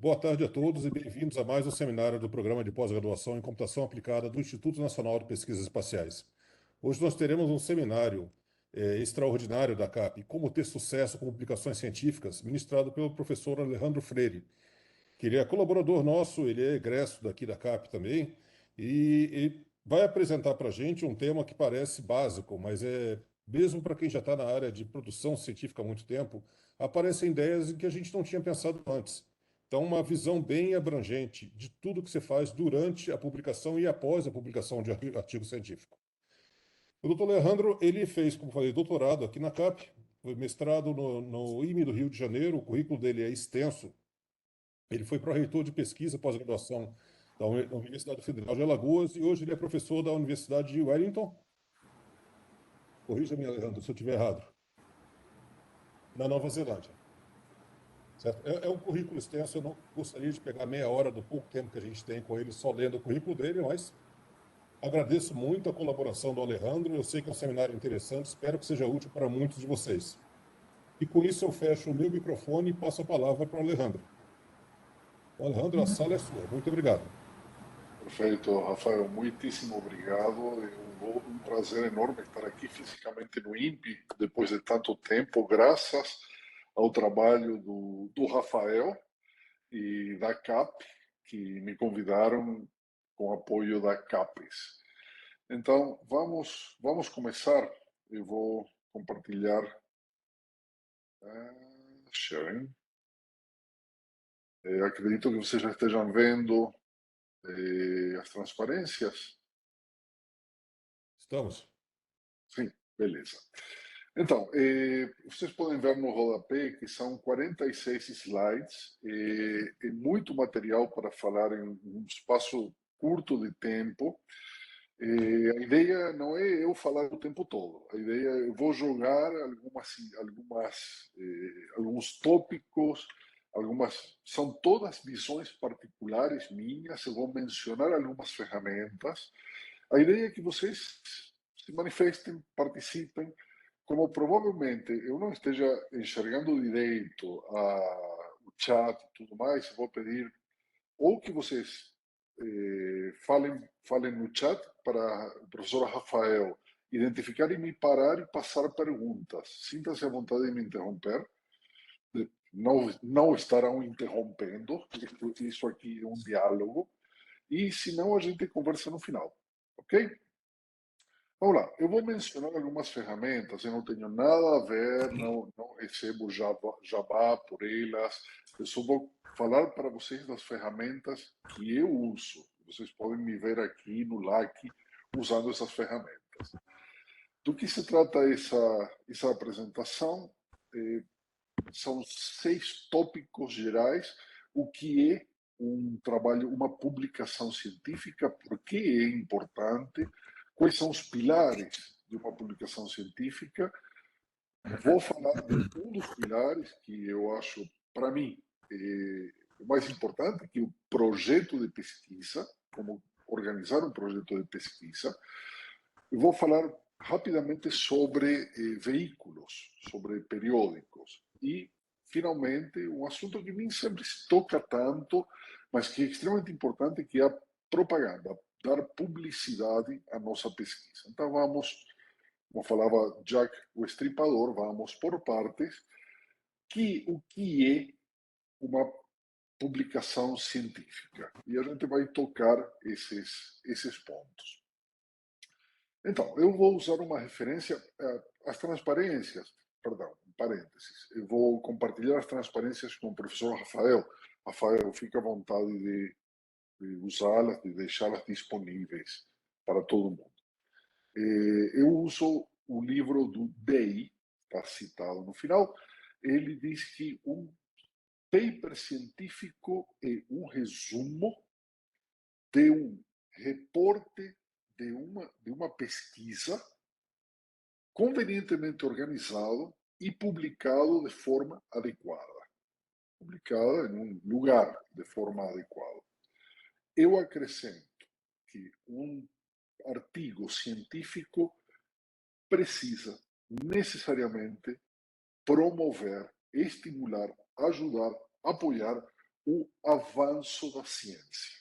Boa tarde a todos e bem-vindos a mais um seminário do Programa de Pós-Graduação em Computação Aplicada do Instituto Nacional de Pesquisas Espaciais. Hoje nós teremos um seminário extraordinário da CAP, Como Ter Sucesso com Publicações Científicas, ministrado pelo professor Alejandro Freire, que ele é colaborador nosso, ele é egresso daqui da CAP também, e vai apresentar para a gente um tema que parece básico, mas mesmo para quem já está na área de produção científica há muito tempo, aparecem ideias em que a gente não tinha pensado antes. Então, uma visão bem abrangente de tudo que você faz durante a publicação e após a publicação de artigo científico. O doutor Alejandro, ele fez, como falei, doutorado aqui na CAP, foi mestrado no IME do Rio de Janeiro, o currículo dele é extenso. Ele foi pró-reitor de pesquisa e pós-graduação da Universidade Federal de Alagoas e hoje ele é professor da Universidade de Wellington. Corrija-me, Alejandro, se eu estiver errado. Na Nova Zelândia. Certo? É um currículo extenso, eu não gostaria de pegar meia hora do pouco tempo que a gente tem com ele só lendo o currículo dele, mas agradeço muito a colaboração do Alejandro. Eu sei que é um seminário interessante, espero que seja útil para muitos de vocês. E com isso eu fecho o meu microfone e passo a palavra para o Alejandro. Alejandro, a sala é sua. Muito obrigado. Perfeito, Rafael, muitíssimo obrigado. É um prazer enorme estar aqui fisicamente no INPE depois de tanto tempo, graças ao trabalho do Rafael e da CAP, que me convidaram com apoio da CAPES. Então, vamos começar. Eu vou compartilhar sharing. Acredito que vocês já estejam vendo as transparências. Estamos. Sim, beleza. Então, vocês podem ver no rodapé que são 46 slides, é muito material para falar em um espaço curto de tempo. A ideia não é eu falar o tempo todo, a ideia é eu vou jogar alguns tópicos, são todas visões particulares minhas, eu vou mencionar algumas ferramentas. A ideia é que vocês se manifestem, participem, como provavelmente eu não esteja enxergando direito o chat e tudo mais, eu vou pedir ou que vocês falem no chat para o professor Rafael identificar e me parar e passar perguntas. Sinta-se à vontade de me interromper. Não estarão interrompendo, isso aqui é um diálogo. E se não, a gente conversa no final, ok? Vamos lá, eu vou mencionar algumas ferramentas, eu não tenho nada a ver, não recebo jabá por elas, eu só vou falar para vocês das ferramentas que eu uso. Vocês podem me ver aqui no LAC usando essas ferramentas. Do que se trata essa apresentação? São 6 tópicos gerais, o que é um trabalho, uma publicação científica, por que é importante, quais são os pilares de uma publicação científica. Vou falar de um dos pilares que eu acho, para mim, o mais importante, que é o projeto de pesquisa, como organizar um projeto de pesquisa. Eu vou falar rapidamente sobre veículos, sobre periódicos e, finalmente, um assunto que nem sempre se toca tanto, mas que é extremamente importante, que é a propaganda, dar publicidade à nossa pesquisa. Então vamos, como falava Jack o Estripador, vamos por partes, o que é uma publicação científica. E a gente vai tocar esses pontos. Então, eu vou usar uma referência, as transparências, perdão, parênteses. Eu vou compartilhar as transparências com o professor Rafael. Rafael, fica à vontade de usá-las, de deixá-las disponíveis para todo mundo. Eu uso o livro do Day, está citado no final. Ele diz que um paper científico é um resumo de um reporte de uma pesquisa convenientemente organizado e publicado de forma adequada. Publicada em um lugar de forma adequada. Eu acrescento que um artigo científico precisa necessariamente promover, estimular, ajudar, apoiar o avanço da ciência.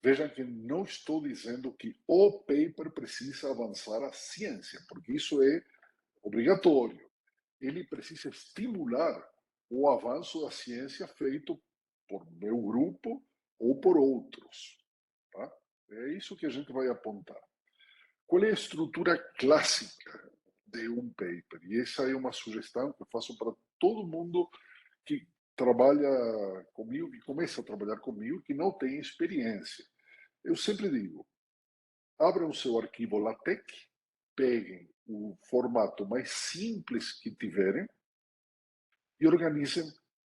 Vejam que não estou dizendo que o paper precisa avançar a ciência, porque isso é obrigatório. Ele precisa estimular o avanço da ciência feito por meu grupo ou por outros. Tá? É isso que a gente vai apontar. Qual é a estrutura clássica de um paper? E essa é uma sugestão que eu faço para todo mundo que trabalha comigo, que começa a trabalhar comigo, que não tem experiência. Eu sempre digo, abram o seu arquivo LaTeX, peguem o formato mais simples que tiverem e organizem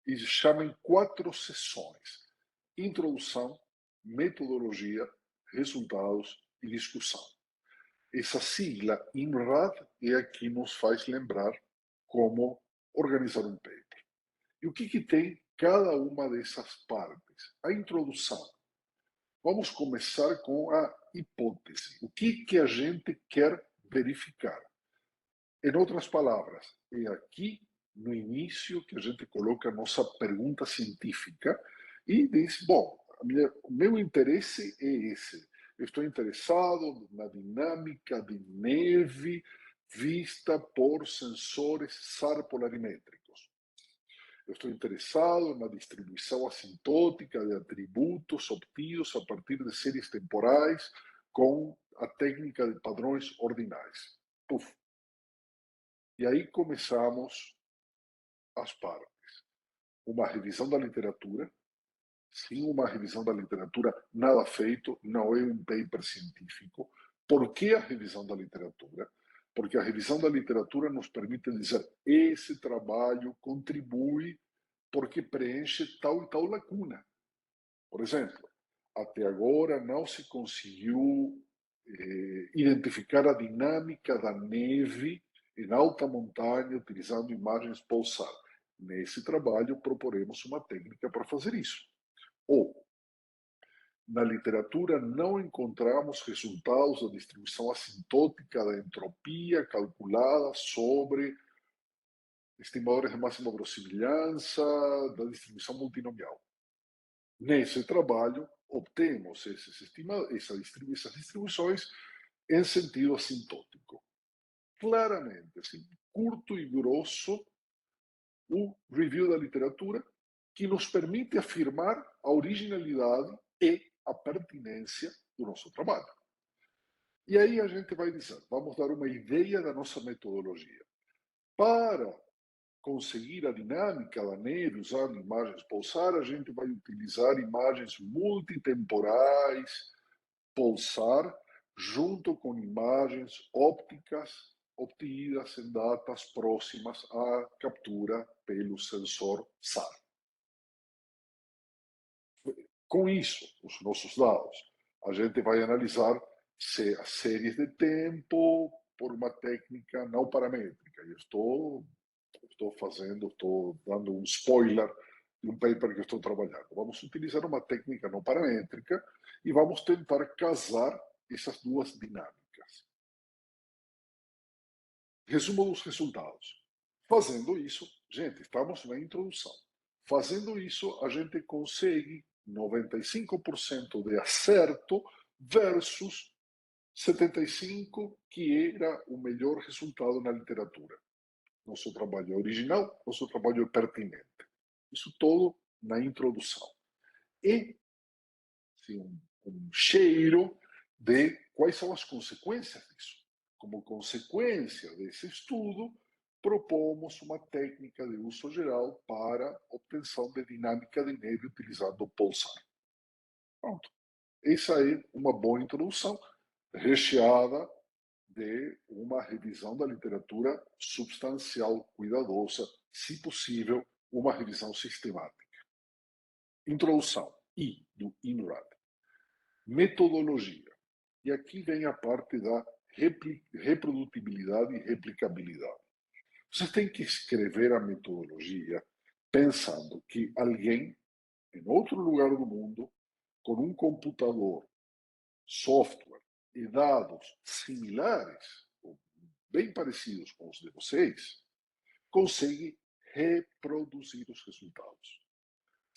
e chamem 4 sessões: introdução, metodologia, resultados e discussão. Essa sigla INRAD é a que nos faz lembrar como organizar um paper. E o que tem cada uma dessas partes? A introdução. Vamos começar com a hipótese. O que a gente quer verificar? Em outras palavras, é aqui no início que a gente coloca a nossa pergunta científica e diz, bom, o meu interesse é esse. Eu estou interessado na dinâmica de neve vista por sensores SAR polarimétricos. Eu estou interessado na distribuição assintótica de atributos obtidos a partir de séries temporais com a técnica de padrões ordinais. Puf. E aí começamos as partes. Uma revisão da literatura. Sem uma revisão da literatura, nada feito, não é um paper científico. Por que a revisão da literatura? Porque a revisão da literatura nos permite dizer esse trabalho contribui porque preenche tal e tal lacuna. Por exemplo, até agora não se conseguiu identificar a dinâmica da neve em alta montanha utilizando imagens pulsar. Nesse trabalho, proporemos uma técnica para fazer isso. Ou, na literatura, não encontramos resultados da distribuição assintótica da entropia calculada sobre estimadores de máxima verossimilhança da distribuição multinomial. Nesse trabalho, obtemos essas distribuições em sentido assintótico. Claramente, assim, curto e grosso, o review da literatura que nos permite afirmar a originalidade e a pertinência do nosso trabalho. E aí a gente vai dizer, vamos dar uma ideia da nossa metodologia. Para conseguir a dinâmica da neve usando imagens pulsar, a gente vai utilizar imagens multitemporais pulsar junto com imagens ópticas obtidas em datas próximas à captura pelo sensor SAR. Com isso, os nossos dados, a gente vai analisar as séries de tempo por uma técnica não paramétrica. Eu estou dando um spoiler de um paper que estou trabalhando. Vamos utilizar uma técnica não paramétrica e vamos tentar casar essas duas dinâmicas. Resumo dos resultados. Fazendo isso, gente, estamos na introdução. Fazendo isso, a gente consegue 95% de acerto versus 75% que era o melhor resultado na literatura. Nosso trabalho é original, nosso trabalho é pertinente. Isso todo na introdução. E assim, um cheiro de quais são as consequências disso. Como consequência desse estudo, propomos uma técnica de uso geral para obtenção de dinâmica de neve utilizando o pulsar. Pronto. Essa é uma boa introdução, recheada de uma revisão da literatura substancial, cuidadosa, se possível, uma revisão sistemática. Introdução, I, do INRAD. Metodologia. E aqui vem a parte da reprodutibilidade e replicabilidade. Você tem que escrever a metodologia pensando que alguém, em outro lugar do mundo, com um computador, software e dados similares, bem parecidos com os de vocês, consegue reproduzir os resultados.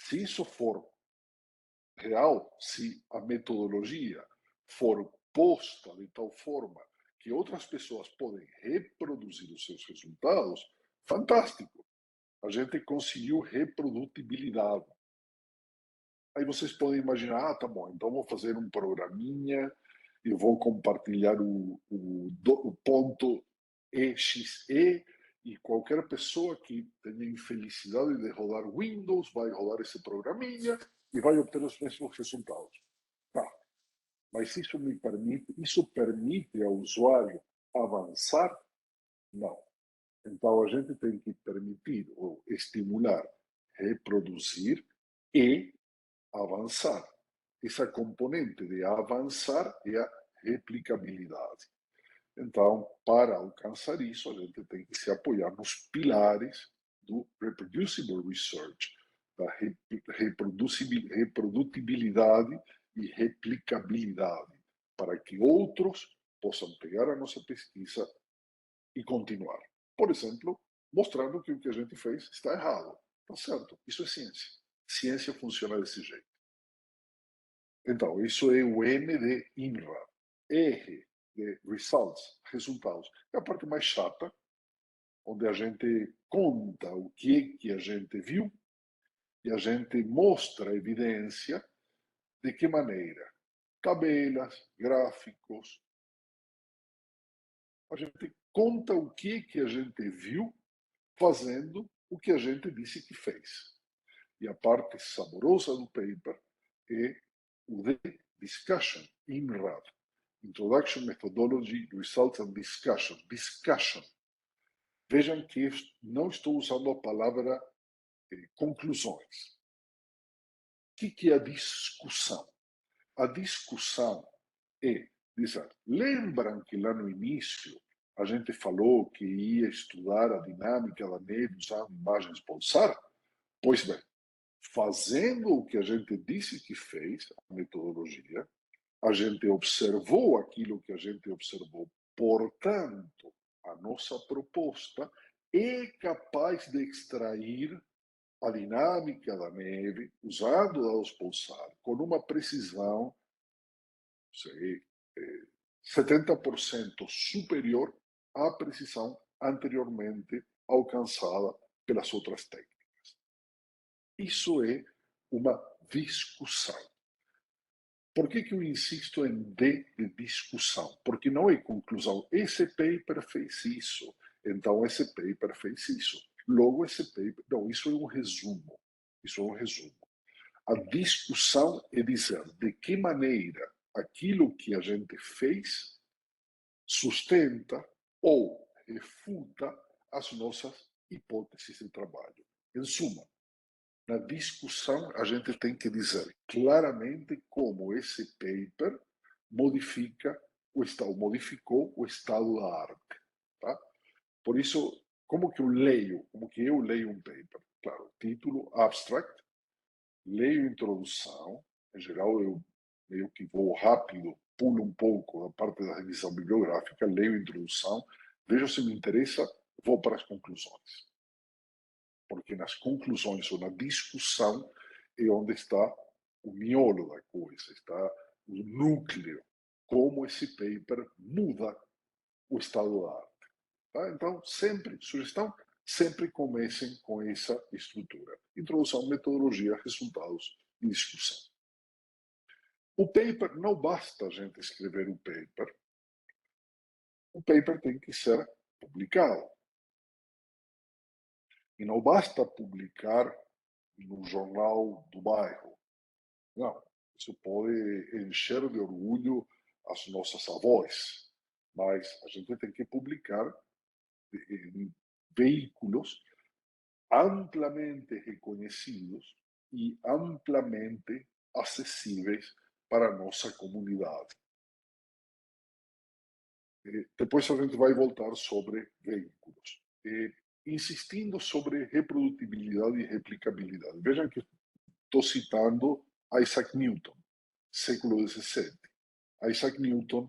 Se isso for real, se a metodologia for posta de tal forma que outras pessoas podem reproduzir os seus resultados, fantástico. A gente conseguiu reprodutibilidade. Aí vocês podem imaginar, tá bom, então vou fazer um programinha e vou compartilhar o ponto exe e qualquer pessoa que tenha infelicidade de rodar Windows vai rodar esse programinha e vai obter os mesmos resultados. Tá, mas isso permite ao usuário avançar? Não. Então a gente tem que permitir ou estimular, reproduzir e avançar. Essa componente de avançar é a replicabilidade. Então, para alcançar isso, a gente tem que se apoiar nos pilares do reproducible research, da reprodutibilidade e replicabilidade, para que outros possam pegar a nossa pesquisa e continuar. Por exemplo, mostrando que o que a gente fez está errado. Está certo, isso é ciência. Ciência funciona desse jeito. Então, isso é o M de INRA. R de resultados. É a parte mais chata, onde a gente conta o que a gente viu e a gente mostra a evidência de que maneira. Tabelas, gráficos. A gente conta o que a gente viu fazendo o que a gente disse que fez. E a parte saborosa do paper é o de discussion, INRAD. Introduction, Methodology, Results and Discussion. Discussion. Vejam que não estou usando a palavra conclusões. O que é a discussão? A discussão é dizer, lembram que lá no início a gente falou que ia estudar a dinâmica da neve usando imagens pulsar? Pois bem, fazendo o que a gente disse que fez, a metodologia, a gente observou aquilo que a gente observou, portanto, a nossa proposta é capaz de extrair a dinâmica da neve usando dados pulsar com uma precisão, sei, 70% superior à precisão anteriormente alcançada pelas outras técnicas. Isso é uma discussão. Por que eu insisto em D de discussão? Porque não é conclusão. Esse paper fez isso, então esse paper fez isso. Logo, esse paper. Não, isso é um resumo. Isso é um resumo. A discussão é dizer de que maneira aquilo que a gente fez sustenta ou refuta as nossas hipóteses de trabalho. Em suma, na discussão, a gente tem que dizer claramente como esse paper modificou o estado da arte. Tá? Por isso, como que eu leio um paper? Claro, título, abstract, leio a introdução, em geral eu meio que vou rápido, pulo um pouco a parte da revisão bibliográfica, leio a introdução, vejo se me interessa, vou para as conclusões. Porque nas conclusões ou na discussão é onde está o miolo da coisa, está o núcleo, como esse paper muda o estado da arte. Tá? Então, sugestão, sempre comecem com essa estrutura. Introdução, metodologia, resultados e discussão. O paper, não basta a gente escrever o paper tem que ser publicado. E não basta publicar no jornal do bairro. Não, isso pode encher de orgulho as nossas avós, mas a gente tem que publicar em veículos amplamente reconhecidos e amplamente acessíveis para a nossa comunidade. Depois a gente vai voltar sobre veículos. Insistindo sobre reprodutibilidade e replicabilidade. Vejam que estou citando Isaac Newton, século XVII. Isaac Newton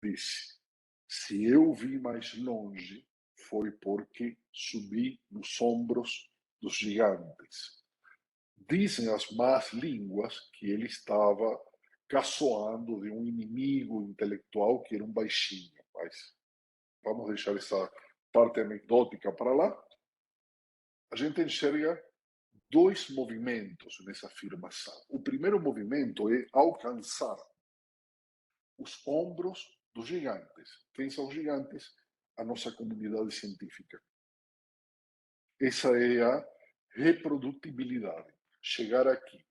disse: se eu vi mais longe, foi porque subi nos ombros dos gigantes. dizem as más línguas que ele estava caçoando de um inimigo intelectual que era um baixinho. Mas vamos deixar essa parte anedótica para lá. A gente enxerga dois movimentos nessa afirmação. O primeiro movimento é alcançar os ombros dos gigantes. Quem são os gigantes? A nossa comunidade científica. Essa é a reprodutibilidade, chegar aqui.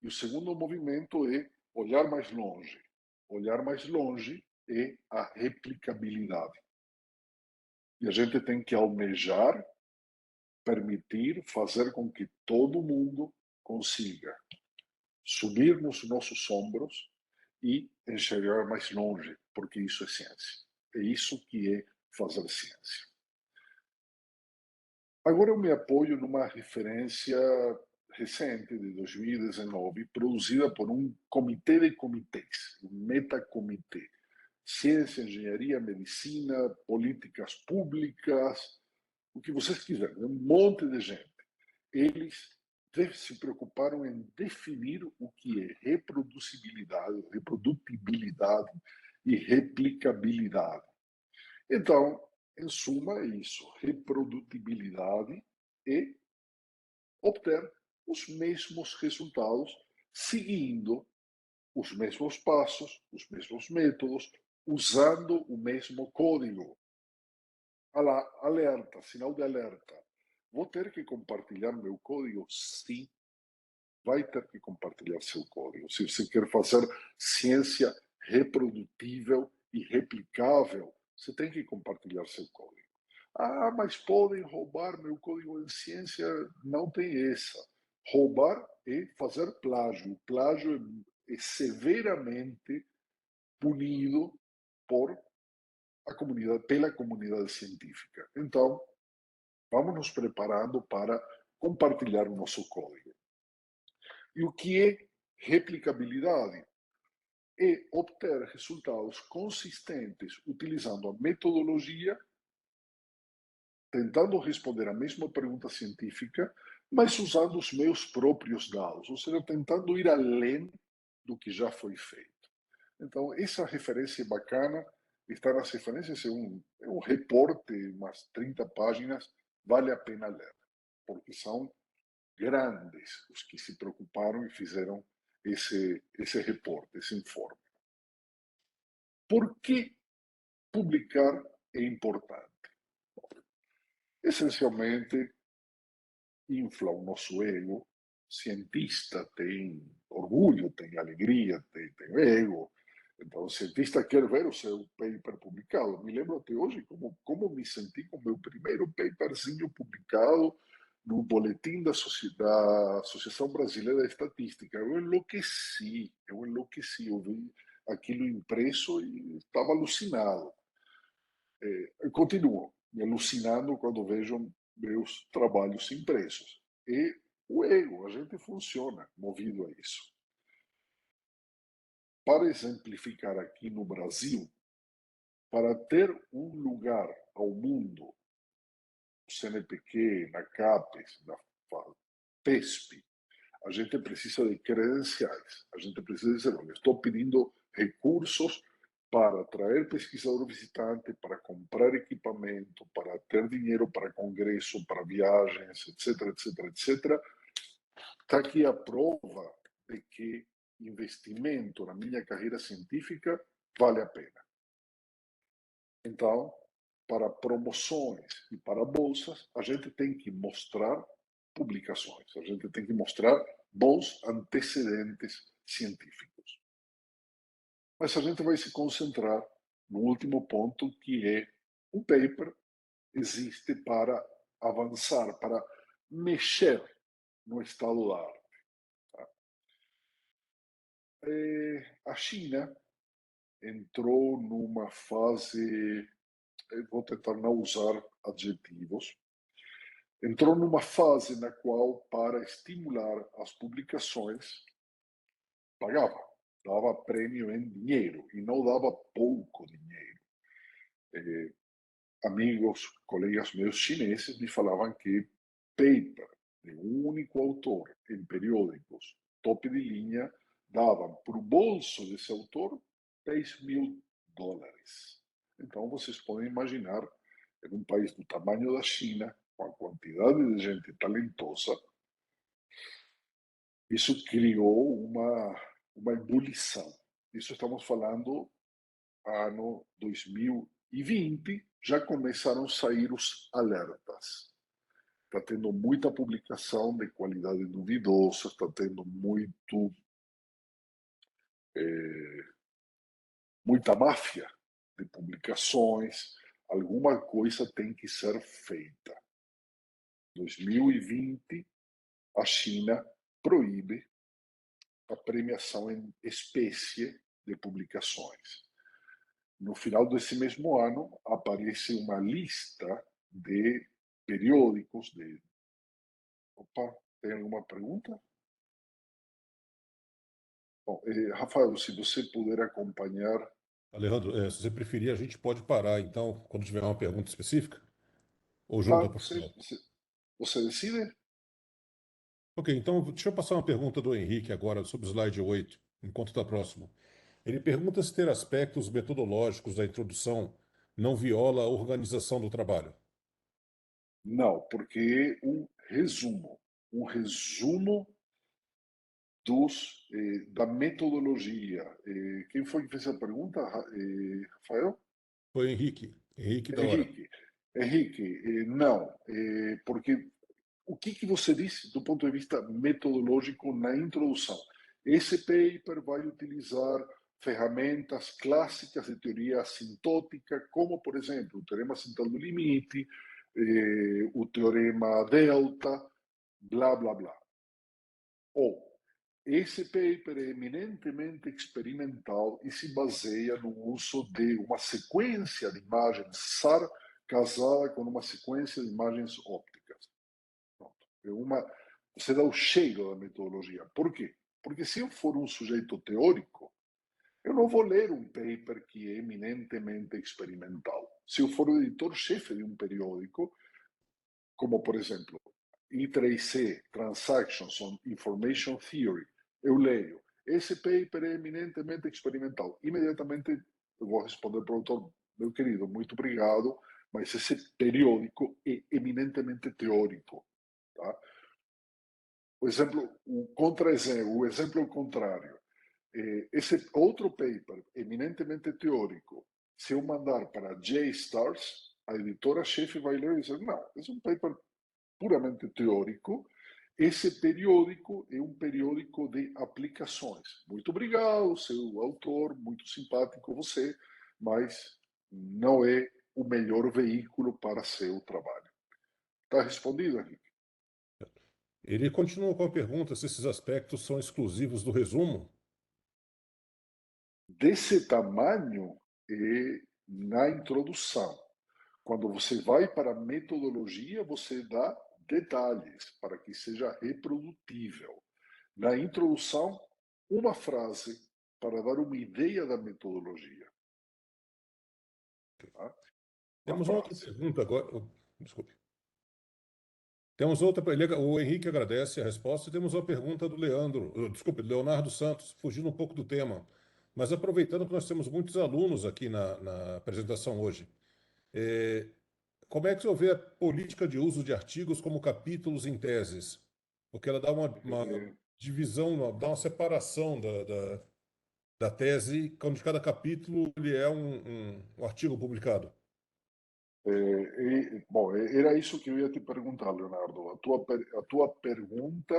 E o segundo movimento é olhar mais longe. Olhar mais longe é a replicabilidade. E a gente tem que almejar, permitir, fazer com que todo mundo consiga subir nos nossos ombros e enxergar mais longe, porque isso é ciência. É isso que é fazer ciência. Agora eu me apoio numa referência recente, de 2019, produzida por um comitê de comitês, um metacomitê. Ciência, engenharia, medicina, políticas públicas, o que vocês quiserem, um monte de gente. Eles se preocuparam em definir o que é reproducibilidade, reprodutibilidade e replicabilidade. Então, em suma, é isso: reprodutibilidade e obter os mesmos resultados seguindo os mesmos passos, os mesmos métodos, usando o mesmo código. Alerta, sinal de alerta. Vou ter que compartilhar meu código? Sim, vai ter que compartilhar seu código. Se você quer fazer ciência reprodutível e replicável, você tem que compartilhar seu código. Ah, mas podem roubar meu código em ciência? Não tem essa. Roubar é fazer plágio. O plágio é severamente punido por pela comunidade científica. Então, vamos nos preparando para compartilhar o nosso código. E o que é replicabilidade? É obter resultados consistentes utilizando a metodologia, tentando responder a mesma pergunta científica, mas usando os meus próprios dados, ou seja, tentando ir além do que já foi feito. Então, essa referência é bacana, está nas referências, é um reporte, umas 30 páginas, vale a pena ler, porque são grandes os que se preocuparam e fizeram esse reporte, esse informe. Por que publicar é importante? Essencialmente, infla o nosso ego. Cientista tem orgulho, tem alegria, tem ego. Então, o cientista quer ver o seu paper publicado. Me lembro até hoje como me senti com o meu primeiro paperzinho publicado no boletim da Associação Brasileira de Estatística. Eu enlouqueci, eu vi aquilo impresso e estava alucinado. Eu continuo me alucinando quando vejo meus trabalhos impressos. E o ego, a gente funciona movido a isso. Para exemplificar aqui no Brasil, para ter um lugar ao mundo, no CNPq, na CAPES, na PESP, a gente precisa de credenciais. A gente precisa dizer, olha, estou pedindo recursos para atrair pesquisador visitante, para comprar equipamento, para ter dinheiro para congresso, para viagens, etc, etc, etc. Está aqui a prova de que investimento na minha carreira científica vale a pena. Então, para promoções e para bolsas, a gente tem que mostrar publicações, a gente tem que mostrar bons antecedentes científicos. Mas a gente vai se concentrar no último ponto, que é o paper existe para avançar, para mexer no estado da arte. A China entrou numa fase, vou tentar não usar adjetivos, entrou numa fase na qual, para estimular as publicações, pagava, dava prêmio em dinheiro e não dava pouco dinheiro. Amigos, colegas meus chineses me falavam que paper de um único autor em periódicos top de linha davam para o bolso desse autor $10.000. Então, vocês podem imaginar, em um país do tamanho da China, com a quantidade de gente talentosa, isso criou uma ebulição. Isso estamos falando ano 2020, já começaram a sair os alertas. Está tendo muita publicação de qualidade duvidosa, está tendo muita máfia de publicações. Alguma coisa tem que ser feita. 2020, a China proíbe a premiação em espécie de publicações. No final desse mesmo ano, aparece uma lista de periódicos de... Opa, tem alguma pergunta? Bom, Rafael, se você puder acompanhar... Alejandro, se você preferir, a gente pode parar, então, quando tiver uma pergunta específica, ou junta Claro, para o final. você decide? Ok, então deixa eu passar uma pergunta do Henrique agora sobre o slide 8, enquanto está próximo. Ele pergunta se ter aspectos metodológicos da introdução não viola a organização do trabalho. Não, porque um resumo da metodologia. Quem foi que fez a pergunta, Rafael? Foi o Henrique, Henrique da hora. Henrique, não, porque o que você disse do ponto de vista metodológico na introdução? Esse paper vai utilizar ferramentas clássicas de teoria assintótica, como, por exemplo, o teorema central do limite, o teorema delta, blá, blá, blá. Ou esse paper é eminentemente experimental e se baseia no uso de uma sequência de imagens SAR casada com uma sequência de imagens ópticas. Pronto. Você dá o cheiro da metodologia. Por quê? Porque se eu for um sujeito teórico, eu não vou ler um paper que é eminentemente experimental. Se eu for o editor-chefe de um periódico, como por exemplo I3C, Transactions on Information Theory, eu leio. Esse paper é eminentemente experimental. Imediatamente eu vou responder para o autor, meu querido, muito obrigado, mas esse periódico é eminentemente teórico. Tá? O exemplo contrário. Esse outro paper, eminentemente teórico, se eu mandar para JSTARS, a editora-chefe vai ler e dizer, não, esse é um paper puramente teórico. Esse periódico é um periódico de aplicações. Muito obrigado, seu autor, muito simpático você, mas não é o melhor veículo para seu trabalho. Está respondido, Henrique? Ele continua com a pergunta se esses aspectos são exclusivos do resumo. Desse tamanho é na introdução. Quando você vai para a metodologia, você dá detalhes para que seja reprodutível. Na introdução, uma frase para dar uma ideia da metodologia. Tá? Uma Temos uma outra frase. pergunta agora. Desculpe. Temos outra. O Henrique agradece a resposta e temos uma pergunta do desculpe, do Leonardo Santos, fugindo um pouco do tema, mas aproveitando que nós temos muitos alunos aqui na apresentação hoje. Como é que você vê a política de uso de artigos como capítulos em teses? Porque ela dá uma divisão, dá uma separação da tese, onde cada capítulo ele é um artigo publicado. Bom, era isso que eu ia te perguntar, Leonardo. A tua pergunta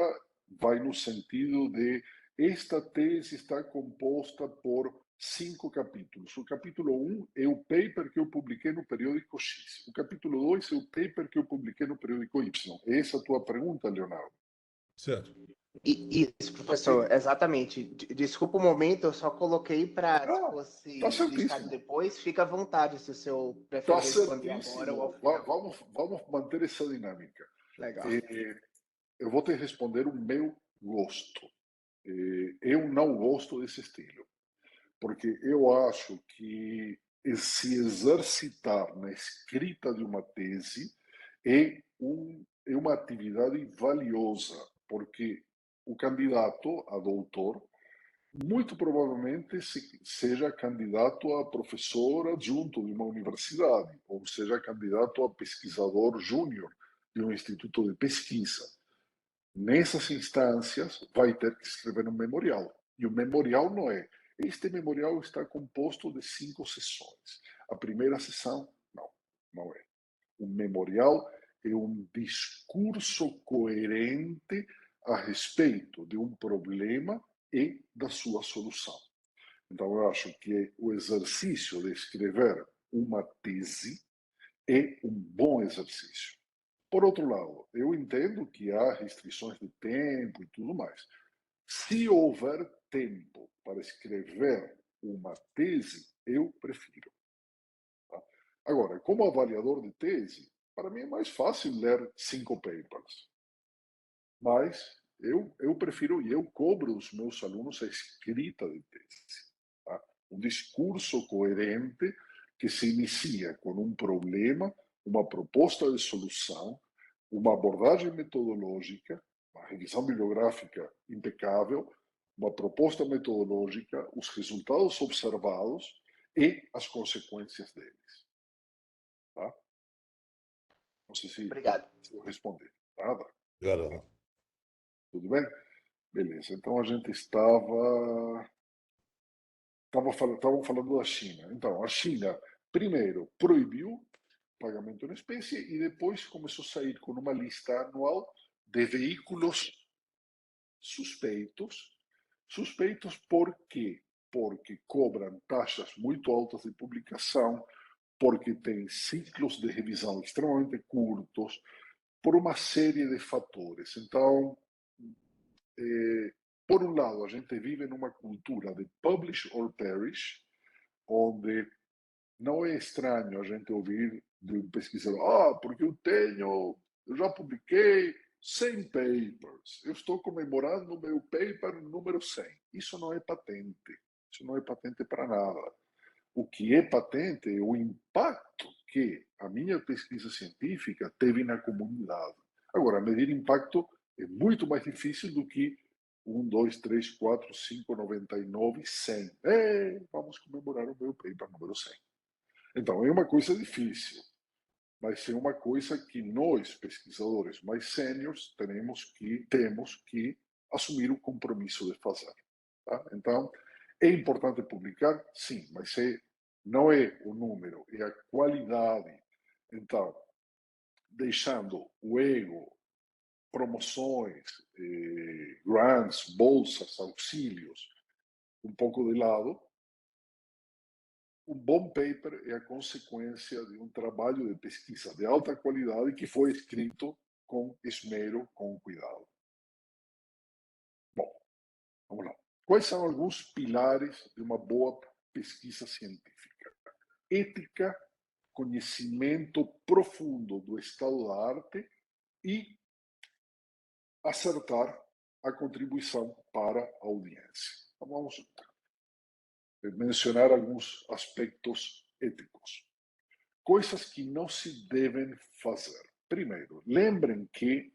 vai no sentido de esta tese está composta por 5 capítulos. O capítulo 1 é o paper que eu publiquei no periódico X. O capítulo 2 é o paper que eu publiquei no periódico Y. É essa a tua pergunta, Leonardo? Certo. Isso, professor, exatamente. Desculpa o momento, eu só coloquei para, se fosse Tá listado certíssimo. depois, fica à vontade se o senhor Tá preferir responder agora certíssimo. ou ao final. Vamos manter essa dinâmica. Legal. Eu vou te responder o meu gosto. Eu não gosto desse estilo, porque eu acho que se exercitar na escrita de uma tese é é uma atividade valiosa, porque o candidato a doutor muito provavelmente seja candidato a professor adjunto de uma universidade, ou seja candidato a pesquisador júnior de um instituto de pesquisa. Nessas instâncias, vai ter que escrever um memorial. E o memorial não é. Este memorial está composto de 5 sessões. A primeira sessão, não é. O memorial é um discurso coerente a respeito de um problema e da sua solução. Então, eu acho que o exercício de escrever uma tese é um bom exercício. Por outro lado, eu entendo que há restrições de tempo e tudo mais. Se houver tempo para escrever uma tese, eu prefiro. Tá? Agora, como avaliador de tese, para mim é mais fácil ler 5 papers. Mas eu prefiro e eu cobro os meus alunos a escrita de tese. Tá? Um discurso coerente que se inicia com um problema, uma proposta de solução, uma abordagem metodológica, uma revisão bibliográfica impecável, uma proposta metodológica, os resultados observados e as consequências deles. Tá? Não sei se Obrigado. eu respondi. Nada. Obrigado. Tudo bem? Beleza. Então a gente estavam falando da China. Então, a China, primeiro, proibiu pagamento em espécie e depois começou a sair com uma lista anual de veículos suspeitos. Suspeitos por quê? Porque cobram taxas muito altas de publicação, porque têm ciclos de revisão extremamente curtos, por uma série de fatores. Então, por um lado, a gente vive numa cultura de publish or perish, onde não é estranho a gente ouvir de um pesquisador, porque eu já publiquei 100 papers, eu estou comemorando o meu paper número 100. Isso não é patente, isso não é patente para nada. O que é patente é o impacto que a minha pesquisa científica teve na comunidade. Agora, medir impacto é muito mais difícil do que 1, 2, 3, 4, 5, 99, 100. Vamos comemorar o meu paper número 100. Então, é uma coisa difícil, mas é uma coisa que nós, pesquisadores mais sêniores, temos que assumir o compromisso de fazer. Tá? Então, é importante publicar? Sim, mas não é o número, é a qualidade. Então, deixando o ego, promoções, grants, bolsas, auxílios, um pouco de lado, um bom paper é a consequência de um trabalho de pesquisa de alta qualidade que foi escrito com esmero, com cuidado. Bom, vamos lá. Quais são alguns pilares de uma boa pesquisa científica? Ética, conhecimento profundo do estado da arte e acertar a contribuição para a audiência. Então, vamos mencionar alguns aspectos éticos. Coisas que não se devem fazer. Primeiro, lembrem que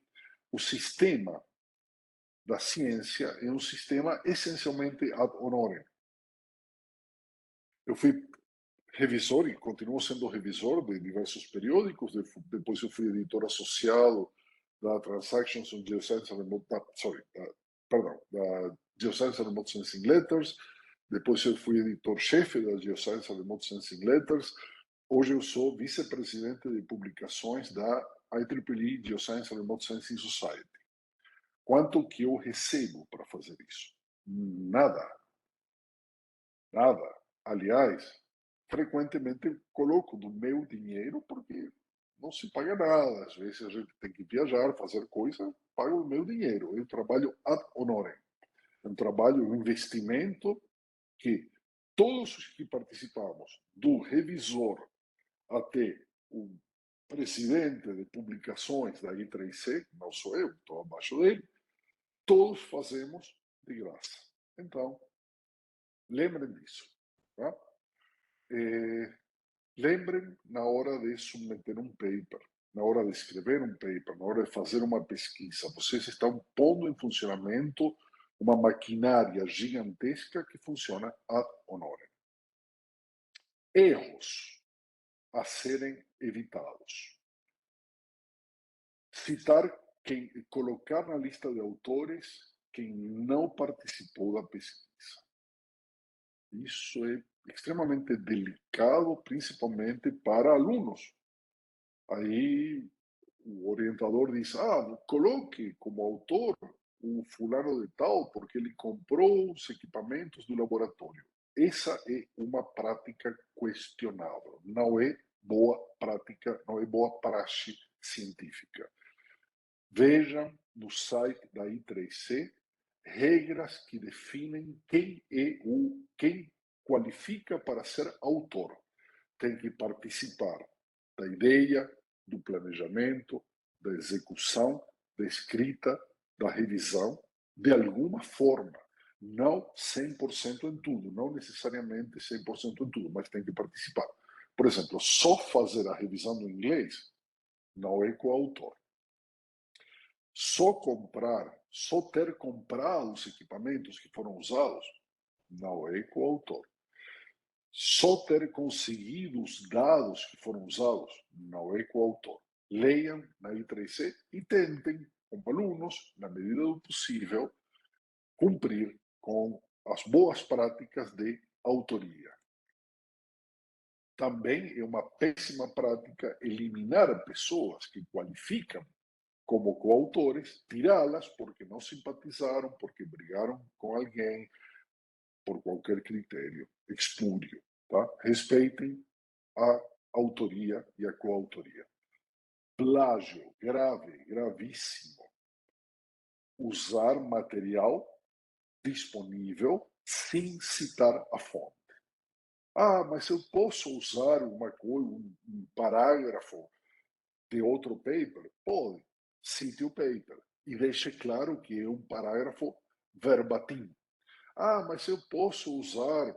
o sistema da ciência é um sistema essencialmente ad honorem. Eu fui revisor e continuo sendo revisor de diversos periódicos, depois eu fui editor associado da Transactions on Geoscience and Remote, da Geoscience and Remote Sensing Letters, depois eu fui editor-chefe da Geoscience and Remote Sensing Letters, hoje eu sou vice-presidente de publicações da IEEE Geoscience and Remote Sensing Society. Quanto que eu recebo para fazer isso? Nada. Nada. Aliás, frequentemente coloco do meu dinheiro porque não se paga nada. Às vezes a gente tem que viajar, fazer coisa, pago o meu dinheiro. Eu trabalho ad honorem. É um trabalho, um investimento que todos os que participamos, do revisor até o presidente de publicações da I3C, não sou eu, estou abaixo dele, todos fazemos de graça. Então, lembrem disso. Tá? Lembrem na hora de submeter um paper. na hora de escrever um paper, na hora de fazer uma pesquisa, vocês estão pondo em funcionamento uma maquinária gigantesca que funciona ad honorem. Erros a serem evitados. Colocar na lista de autores quem não participou da pesquisa. Isso é extremamente delicado, principalmente para alunos. Aí o orientador diz, coloque como autor o fulano de tal, porque ele comprou os equipamentos do laboratório. Essa é uma prática questionável, não é boa prática, não é boa praxe científica. Vejam no site da I3C regras que definem quem qualifica para ser autor. Tem que participar da ideia, do planejamento, da execução, da escrita, da revisão, de alguma forma. Não 100% em tudo, não necessariamente 100% em tudo, mas tem que participar. Por exemplo, só fazer a revisão do inglês não é coautor. Só ter comprado os equipamentos que foram usados não é coautor. Só ter conseguido os dados que foram usados não é coautor. Leiam na I3C e tentem, como alunos, na medida do possível, cumprir com as boas práticas de autoria. Também é uma péssima prática eliminar pessoas que qualificam como coautores, tirá-las porque não simpatizaram, porque brigaram com alguém, por qualquer critério espúrio. Tá? Respeitem a autoria e a coautoria. Plágio, grave, gravíssimo. Usar material disponível sem citar a fonte. Mas eu posso usar um parágrafo de outro paper? Pode. Cite o paper e deixe claro que é um parágrafo verbatim. Mas eu posso usar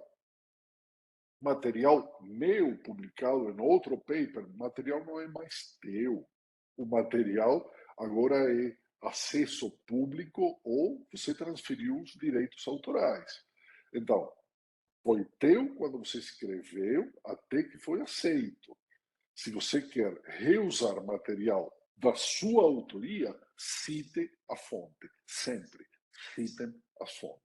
material meu publicado em outro paper? O material não é mais teu. O material agora é acesso público ou você transferiu os direitos autorais. Então, foi teu quando você escreveu até que foi aceito. Se você quer reusar material da sua autoria, cite a fonte. Sempre citem as fontes.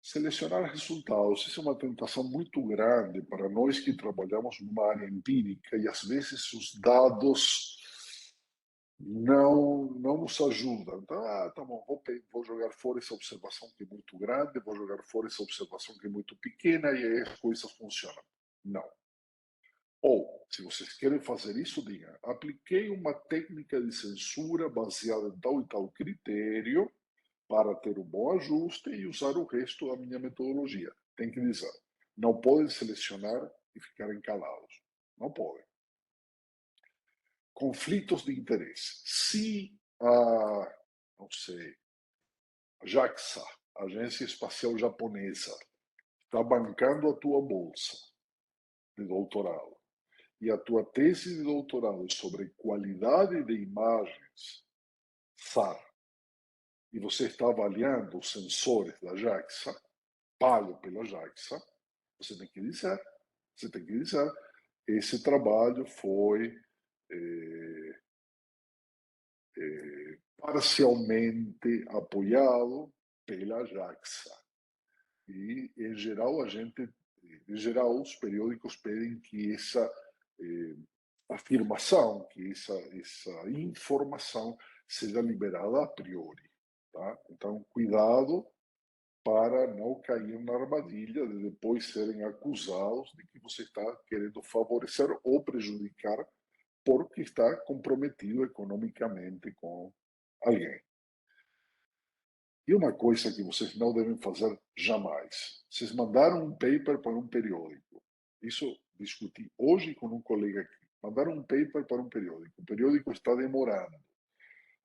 Selecionar resultados, isso é uma tentação muito grande para nós que trabalhamos numa área empírica e às vezes os dados não nos ajudam. Então, tá bom, vou jogar fora essa observação que é muito grande, vou jogar fora essa observação que é muito pequena e aí as coisas funcionam. Não. Ou, se vocês querem fazer isso, digam, apliquei uma técnica de censura baseada em tal e tal critério para ter um bom ajuste e usar o resto da minha metodologia. Tem que dizer. Não podem selecionar e ficarem calados. Não podem. Conflitos de interesse. Se não sei, a JAXA, Agência Espacial Japonesa, está bancando a tua bolsa de doutorado e a tua tese de doutorado é sobre qualidade de imagens SAR, e você está avaliando os sensores da JAXA, pago pela JAXA, você tem que dizer, esse trabalho foi parcialmente apoiado pela JAXA. E, em geral, os periódicos pedem que essa afirmação, que essa informação seja liberada a priori. Tá? Então, cuidado para não cair na armadilha de depois serem acusados de que você está querendo favorecer ou prejudicar porque está comprometido economicamente com alguém. E uma coisa que vocês não devem fazer jamais. Vocês mandaram um paper para um periódico. Isso discuti hoje com um colega aqui. Mandaram um paper para um periódico. O periódico está demorando.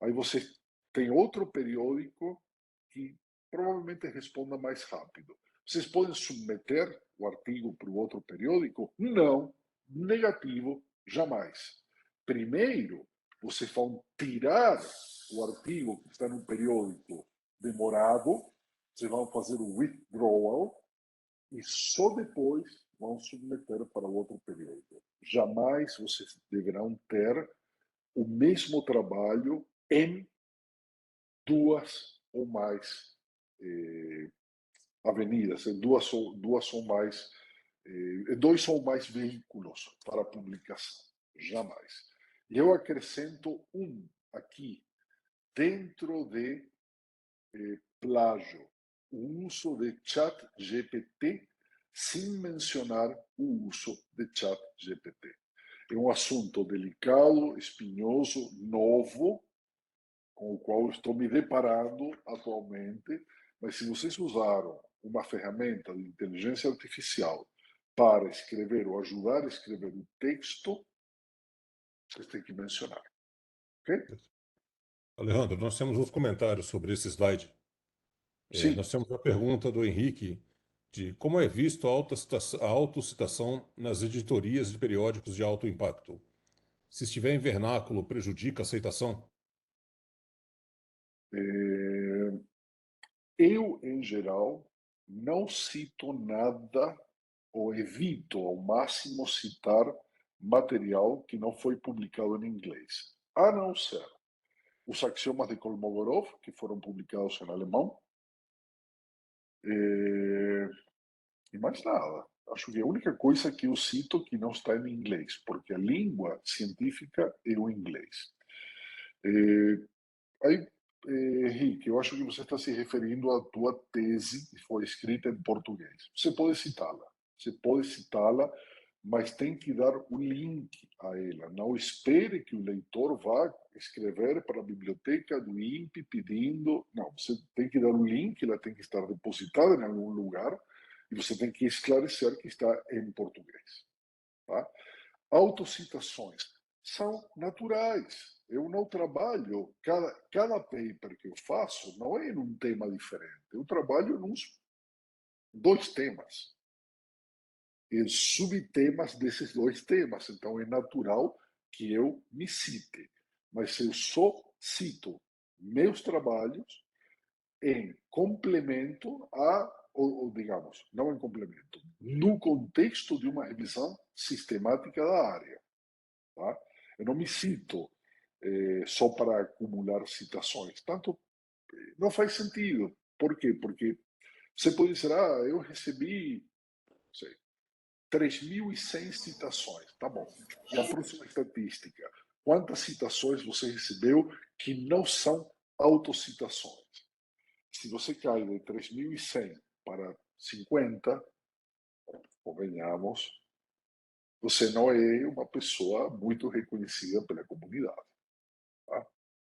Aí você tem outro periódico que provavelmente responda mais rápido. Vocês podem submeter o artigo para o outro periódico? Não. Negativo. Jamais. Primeiro, vocês vão tirar o artigo que está no periódico demorado, vocês vão fazer o withdrawal e só depois vão submeter para o outro periódico. Jamais vocês deverão ter o mesmo trabalho em duas ou mais avenidas, em dois ou mais veículos para publicação. Jamais. E eu acrescento aqui, dentro de plágio, o uso de chat GPT sem mencionar o uso de chat GPT. É um assunto delicado, espinhoso, novo, com o qual estou me deparando atualmente, mas se vocês usaram uma ferramenta de inteligência artificial para escrever ou ajudar a escrever o texto, vocês têm que mencionar. Ok? Alejandro, nós temos uns comentários sobre esse slide. Sim. Nós temos a pergunta do Henrique de como é visto a autocitação nas editorias de periódicos de alto impacto. Se estiver em vernáculo, prejudica a aceitação? Eu, em geral, não cito nada ou evito ao máximo citar material que não foi publicado em inglês, a não ser os axiomas de Kolmogorov, que foram publicados em alemão, e mais nada. Acho que a única coisa que eu cito que não está em inglês, porque a língua científica é o inglês. Aí, Henrique, eu acho que você está se referindo à tua tese que foi escrita em português. Você pode citá-la, mas tem que dar o link a ela. Não espere que o leitor vá escrever para a biblioteca do INPE pedindo. Não, você tem que dar o link, ela tem que estar depositada em algum lugar e você tem que esclarecer que está em português. Tá? Autocitações são naturais. Eu não trabalho, cada paper que eu faço não é em um tema diferente. Eu trabalho nos dois temas, em subtemas desses dois temas. Então é natural que eu me cite. Mas eu só cito meus trabalhos em complemento ou digamos, não em complemento, no contexto de uma revisão sistemática da área. Tá? Eu não me cito só para acumular citações. Tanto não faz sentido. Por quê? Porque você pode dizer, eu recebi, sei, 3.100 citações. Tá bom. E a próxima estatística. Quantas citações você recebeu que não são autocitações? Se você cai de 3.100 para 50, convenhamos, você não é uma pessoa muito reconhecida pela comunidade. Tá?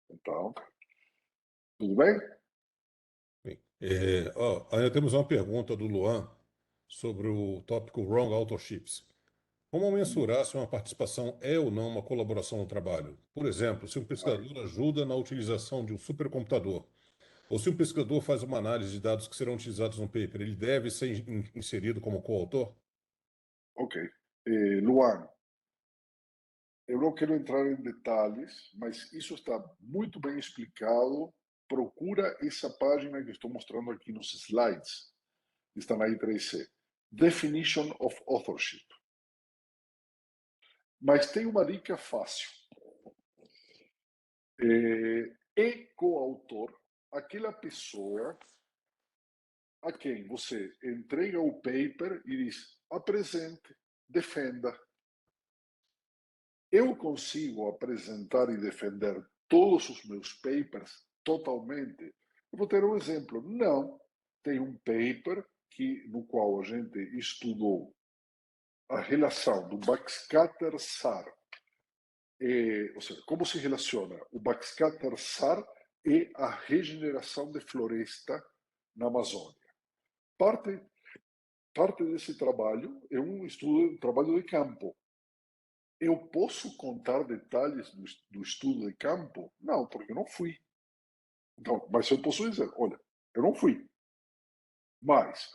Então, tudo bem? Bem, ainda temos uma pergunta do Luan sobre o tópico Wrong Autorships. Como mensurar se uma participação é ou não uma colaboração no trabalho? Por exemplo, se um pesquisador ajuda na utilização de um supercomputador, ou se um pesquisador faz uma análise de dados que serão utilizados no paper, ele deve ser inserido como coautor? Ok. Luan, eu não quero entrar em detalhes, mas isso está muito bem explicado. Procura essa página que estou mostrando aqui nos slides, que está na I3C. Definition of Authorship. Mas tem uma dica fácil. É coautor aquela pessoa a quem você entrega o paper e diz: apresente, defenda. Eu consigo apresentar e defender todos os meus papers totalmente? Eu vou ter um exemplo. Não. Tem um paper no qual a gente estudou a relação do backscatter-SAR, ou seja, como se relaciona o backscatter-SAR e a regeneração de floresta na Amazônia. Parte desse trabalho é um trabalho de campo. Eu posso contar detalhes do estudo de campo? Não, porque eu não fui. Então, mas eu posso dizer, olha, eu não fui. Mas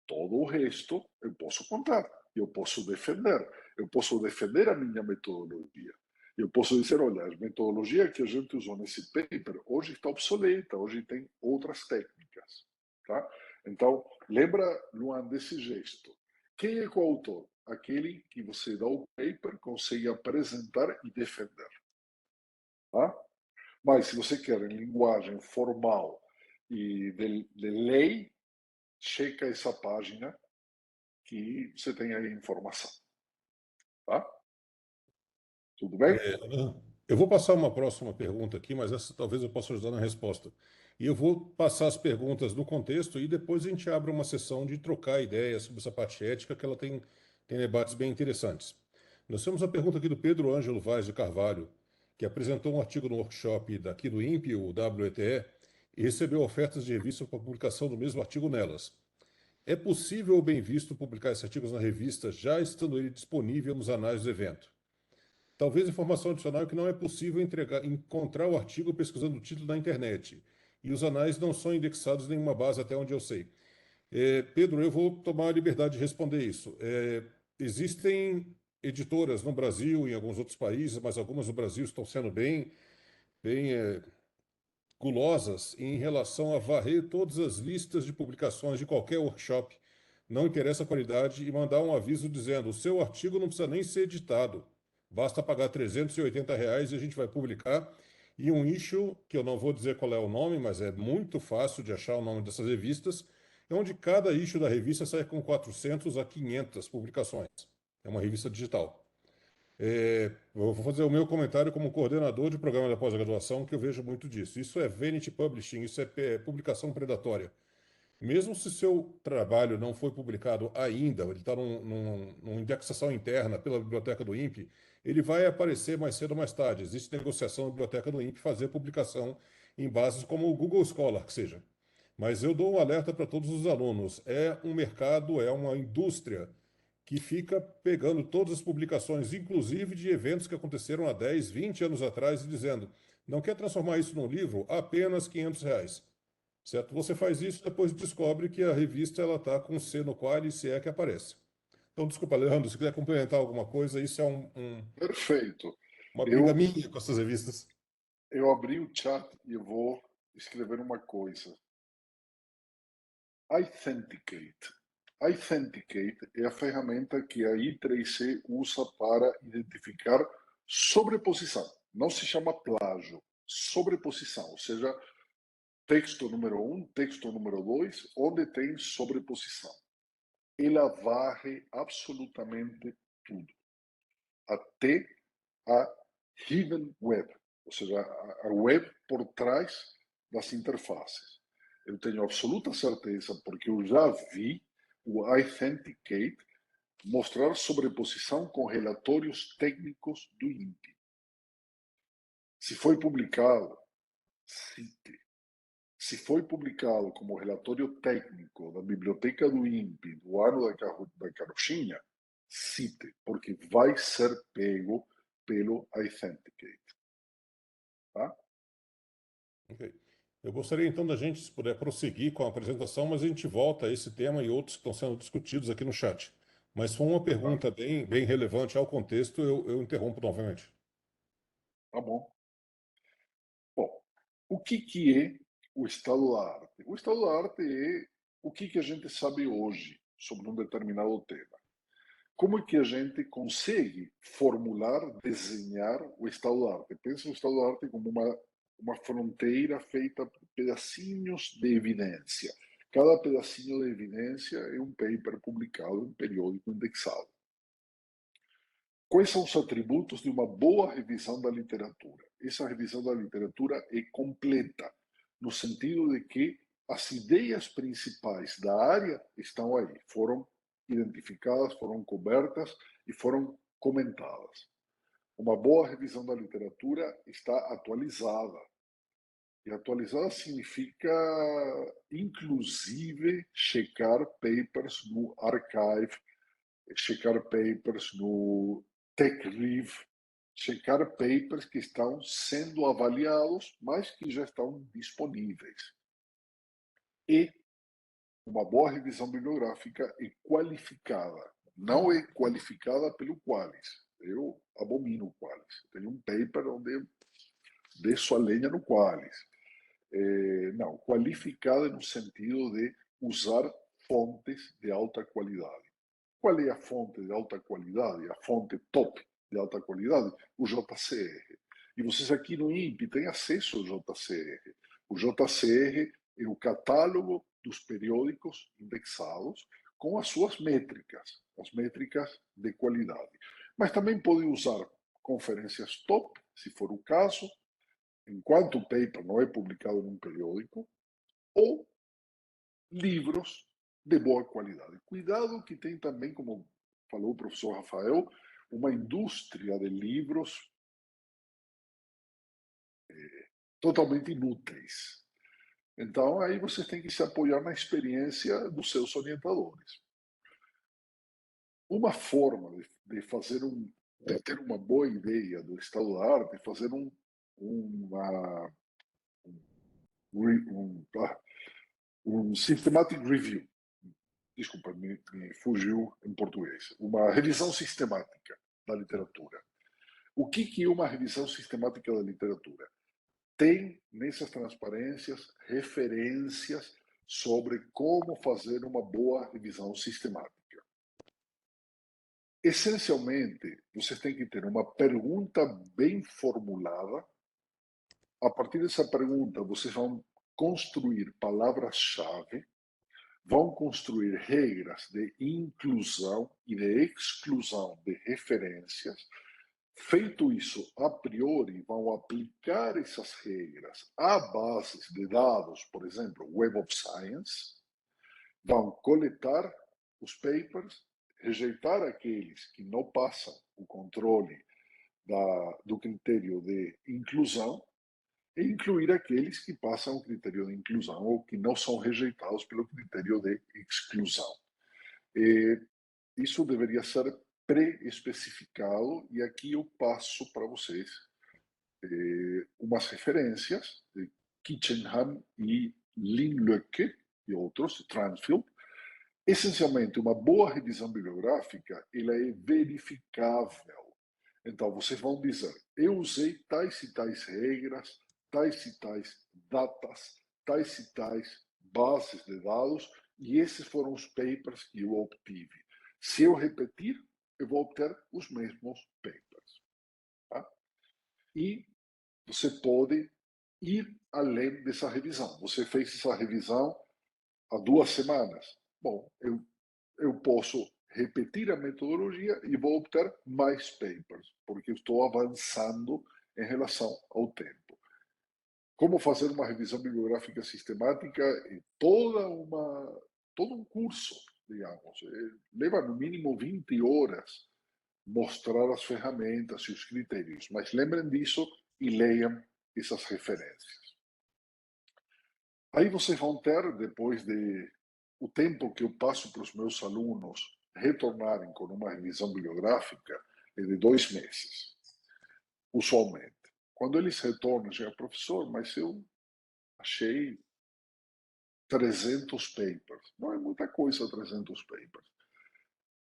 todo o resto eu posso contar. eu posso defender. Eu posso defender a minha metodologia. Eu posso dizer, olha, a metodologia que a gente usou nesse paper hoje está obsoleta, hoje tem outras técnicas. Tá? Então, lembra, Luan, desse gesto. Quem é coautor? Aquele que você dá o paper, consegue apresentar e defender. Tá? Mas se você quer em linguagem formal e de lei, checa essa página que você tem aí a informação. Tá? Tudo bem? Eu vou passar uma próxima pergunta aqui, mas essa talvez eu possa ajudar na resposta. E eu vou passar as perguntas no contexto e depois a gente abre uma sessão de trocar ideias sobre essa parte ética, que ela tem debates bem interessantes. Nós temos a pergunta aqui do Pedro Ângelo Vaz de Carvalho, que apresentou um artigo no workshop daqui do INPE, o WETE, e recebeu ofertas de revista para publicação do mesmo artigo nelas. É possível ou bem visto publicar esses artigos na revista, já estando ele disponível nos anais do evento? Talvez informação adicional é que não é possível encontrar o artigo pesquisando o título na internet. E os anais não são indexados em nenhuma base, até onde eu sei. Pedro, eu vou tomar a liberdade de responder isso. Existem editoras no Brasil e em alguns outros países, mas algumas no Brasil estão sendo bem gulosas em relação a varrer todas as listas de publicações de qualquer workshop, não interessa a qualidade, e mandar um aviso dizendo: o seu artigo não precisa nem ser editado, basta pagar R$ 380 e a gente vai publicar. E um issue, que eu não vou dizer qual é o nome, mas é muito fácil de achar o nome dessas revistas, é onde cada issue da revista sai com 400 a 500 publicações. É uma revista digital. Eu vou fazer o meu comentário como coordenador de programa da pós-graduação, que eu vejo muito disso. Isso é vanity publishing, isso é publicação predatória. Mesmo se seu trabalho não foi publicado ainda, ele está numa indexação interna pela biblioteca do INPE, ele vai aparecer mais cedo ou mais tarde. Existe negociação na biblioteca do INPE fazer publicação em bases como o Google Scholar, que seja. Mas eu dou um alerta para todos os alunos. É um mercado, é uma indústria que fica pegando todas as publicações, inclusive de eventos que aconteceram há 10, 20 anos atrás, e dizendo: não quer transformar isso num livro? Apenas R$ 500. Certo? Você faz isso, depois descobre que a revista ela está com C no qual e se é que aparece. Então, desculpa, Leandro, se quiser complementar alguma coisa, isso é Perfeito. uma briga Eu, minha com essas revistas. eu abri o chat e eu vou escrever uma coisa. Authenticate. Authenticate é a ferramenta que a I3C usa para identificar sobreposição. Não se chama plágio, sobreposição. Ou seja, texto número 1, texto número 2, onde tem sobreposição. Ela varre absolutamente tudo, até a hidden web, ou seja, a web por trás das interfaces. Eu tenho absoluta certeza, porque eu já vi o Authenticate mostrar sobreposição com relatórios técnicos do INPE. Se foi publicado, cite. Se foi publicado como relatório técnico da biblioteca do INPE do ano da carochinha, cite, porque vai ser pego pelo Authenticate. Tá? Ok. Eu gostaria então da gente, se puder, prosseguir com a apresentação, mas a gente volta a esse tema e outros que estão sendo discutidos aqui no chat. Mas foi uma pergunta bem relevante ao contexto, eu interrompo novamente. Tá bom. Bom, o que é o estado da arte? O estado da arte é o que a gente sabe hoje sobre um determinado tema. Como é que a gente consegue formular, desenhar o estado da arte? Pensa o estado da arte como uma fronteira feita por pedacinhos de evidência. Cada pedacinho de evidência é um paper publicado em um periódico indexado. Quais são os atributos de uma boa revisão da literatura? Essa revisão da literatura é completa, no sentido de que as ideias principais da área estão aí, foram identificadas, foram cobertas e foram comentadas. Uma boa revisão da literatura está atualizada. E atualizada significa, inclusive, checar papers no archive, checar papers no TechRev, checar papers que estão sendo avaliados, mas que já estão disponíveis. E uma boa revisão bibliográfica é qualificada, não é qualificada pelo Qualis. Eu abomino o Qualis. Tenho um paper onde eu desço a lenha no Qualis. Não, qualificada no sentido de usar fontes de alta qualidade. Qual é a fonte de alta qualidade? A fonte top de alta qualidade? O JCR. E vocês aqui no INPE têm acesso ao JCR. O JCR é o catálogo dos periódicos indexados com as suas métricas, as métricas de qualidade. Mas também pode usar conferências top, se for o caso, enquanto o paper não é publicado num periódico, ou livros de boa qualidade. Cuidado que tem também, como falou o professor Rafael, uma indústria de livros totalmente inúteis. Então, aí vocês têm que se apoiar na experiência dos seus orientadores. Uma forma de fazer de ter uma boa ideia do estado da arte é fazer um systematic review. Desculpa, me fugiu em português. Uma revisão sistemática da literatura. O que é uma revisão sistemática da literatura? Tem nessas transparências referências sobre como fazer uma boa revisão sistemática. Essencialmente, vocês têm que ter uma pergunta bem formulada. A partir dessa pergunta, vocês vão construir palavras-chave, vão construir regras de inclusão e de exclusão de referências. Feito isso, a priori, vão aplicar essas regras a bases de dados, por exemplo, Web of Science, vão coletar os papers, rejeitar aqueles que não passam o controle do critério de inclusão e incluir aqueles que passam o critério de inclusão ou que não são rejeitados pelo critério de exclusão. Isso deveria ser pré-especificado e aqui eu passo para vocês umas referências de Kitchenham e Linlöcke e outros, Transfield. Essencialmente, uma boa revisão bibliográfica ela é verificável. Então, vocês vão dizer, eu usei tais e tais regras, tais e tais datas, tais e tais bases de dados, e esses foram os papers que eu obtive. Se eu repetir, eu vou obter os mesmos papers. Tá? E você pode ir além dessa revisão. Você fez essa revisão há 2 semanas. Bom, eu posso repetir a metodologia e vou obter mais papers, porque eu estou avançando em relação ao tempo. Como fazer uma revisão bibliográfica sistemática é todo um curso, digamos. Leva no mínimo 20 horas mostrar as ferramentas e os critérios, mas lembrem disso e leiam essas referências. Aí vocês vão ter, depois de o tempo que eu passo para os meus alunos retornarem com uma revisão bibliográfica, é de 2 meses, usualmente. Quando eles retornam, já professor, mas eu achei 300 papers. Não é muita coisa 300 papers.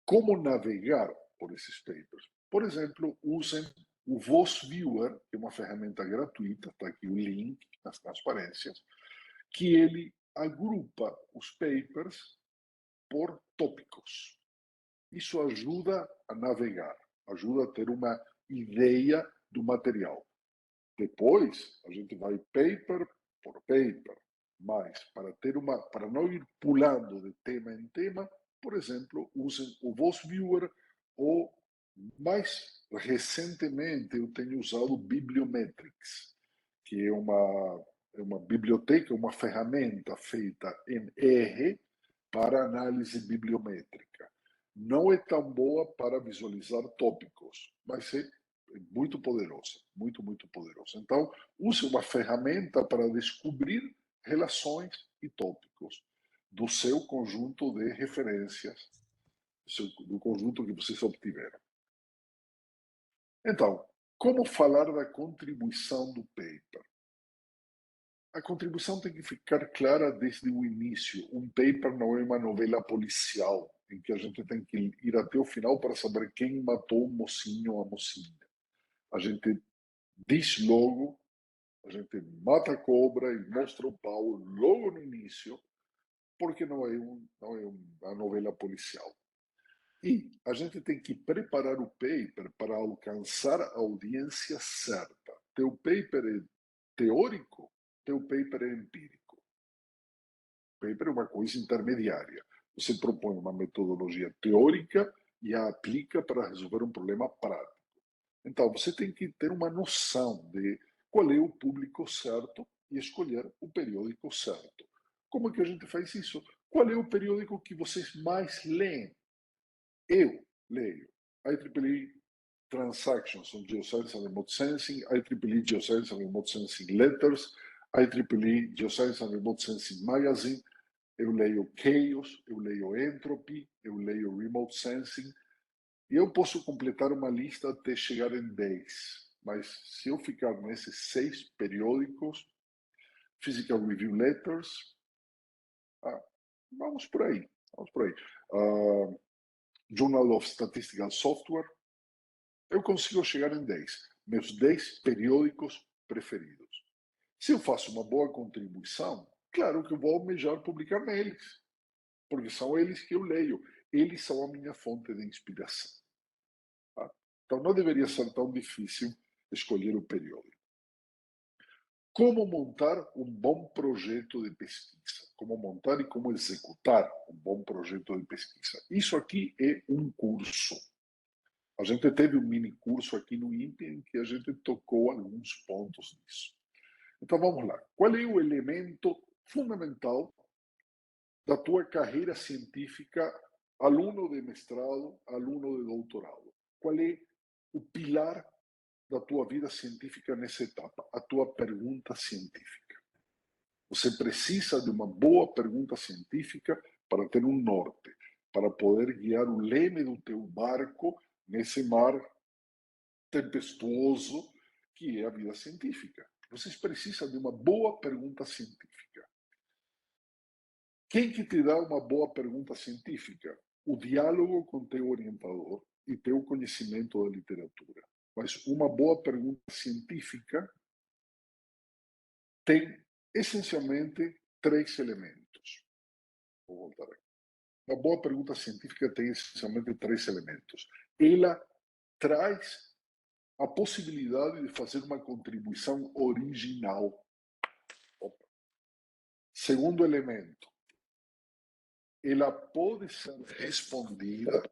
Como navegar por esses papers? Por exemplo, usem o Voz Viewer, que é uma ferramenta gratuita, está aqui o link nas transparências, que ele agrupa os papers por tópicos. Isso ajuda a navegar, ajuda a ter uma ideia do material. Depois, a gente vai paper por paper, mas para não ir pulando de tema em tema, por exemplo, usem o Voz Viewer ou, mais recentemente, eu tenho usado o Bibliometrics, que é uma biblioteca, uma ferramenta feita em R para análise bibliométrica. Não é tão boa para visualizar tópicos, mas é muito poderosa, muito, muito poderosa. Então, use uma ferramenta para descobrir relações e tópicos do seu conjunto de referências, do conjunto que vocês obtiveram. Então, como falar da contribuição do paper? A contribuição tem que ficar clara desde o início. Um paper não é uma novela policial em que a gente tem que ir até o final para saber quem matou o mocinho ou a mocinha. A gente diz logo, a gente mata a cobra e mostra o pau logo no início, porque não é uma novela policial. E a gente tem que preparar o paper para alcançar a audiência certa. Teu paper é teórico, teu paper é empírico. O paper é uma coisa intermediária. Você propõe uma metodologia teórica e a aplica para resolver um problema prático. Então, você tem que ter uma noção de qual é o público certo e escolher o periódico certo. Como é que a gente faz isso? Qual é o periódico que vocês mais leem? Eu leio IEEE Transactions on Geoscience and Remote Sensing, IEEE Geoscience and Remote Sensing Letters, IEEE Geoscience and Remote Sensing Magazine, eu leio Chaos, eu leio Entropy, eu leio Remote Sensing, e eu posso completar uma lista até chegar em 10. Mas se eu ficar nesses 6 periódicos, Physical Review Letters, vamos por aí. Journal of Statistical Software, eu consigo chegar em 10. Meus 10 periódicos preferidos. Se eu faço uma boa contribuição, claro que eu vou almejar publicar neles, porque são eles que eu leio. Eles são a minha fonte de inspiração. Então, não deveria ser tão difícil escolher o periódico. Como montar um bom projeto de pesquisa? Como montar e como executar um bom projeto de pesquisa? Isso aqui é um curso. A gente teve um mini curso aqui no INPE em que a gente tocou alguns pontos disso. Então, vamos lá. Qual é o elemento fundamental da tua carreira científica, aluno de mestrado, aluno de doutorado? Qual é o pilar da tua vida científica nessa etapa? A tua pergunta científica. Você precisa de uma boa pergunta científica para ter um norte, para poder guiar o leme do teu barco nesse mar tempestuoso que é a vida científica. Vocês precisam de uma boa pergunta científica. Quem que te dá uma boa pergunta científica? O diálogo com teu orientador e teu conhecimento da literatura. Mas uma boa pergunta científica tem essencialmente 3 elementos. Vou voltar aqui. Uma boa pergunta científica tem essencialmente 3 elementos. Ela traz a possibilidade de fazer uma contribuição original. Opa. Segundo elemento, ela pode ser respondida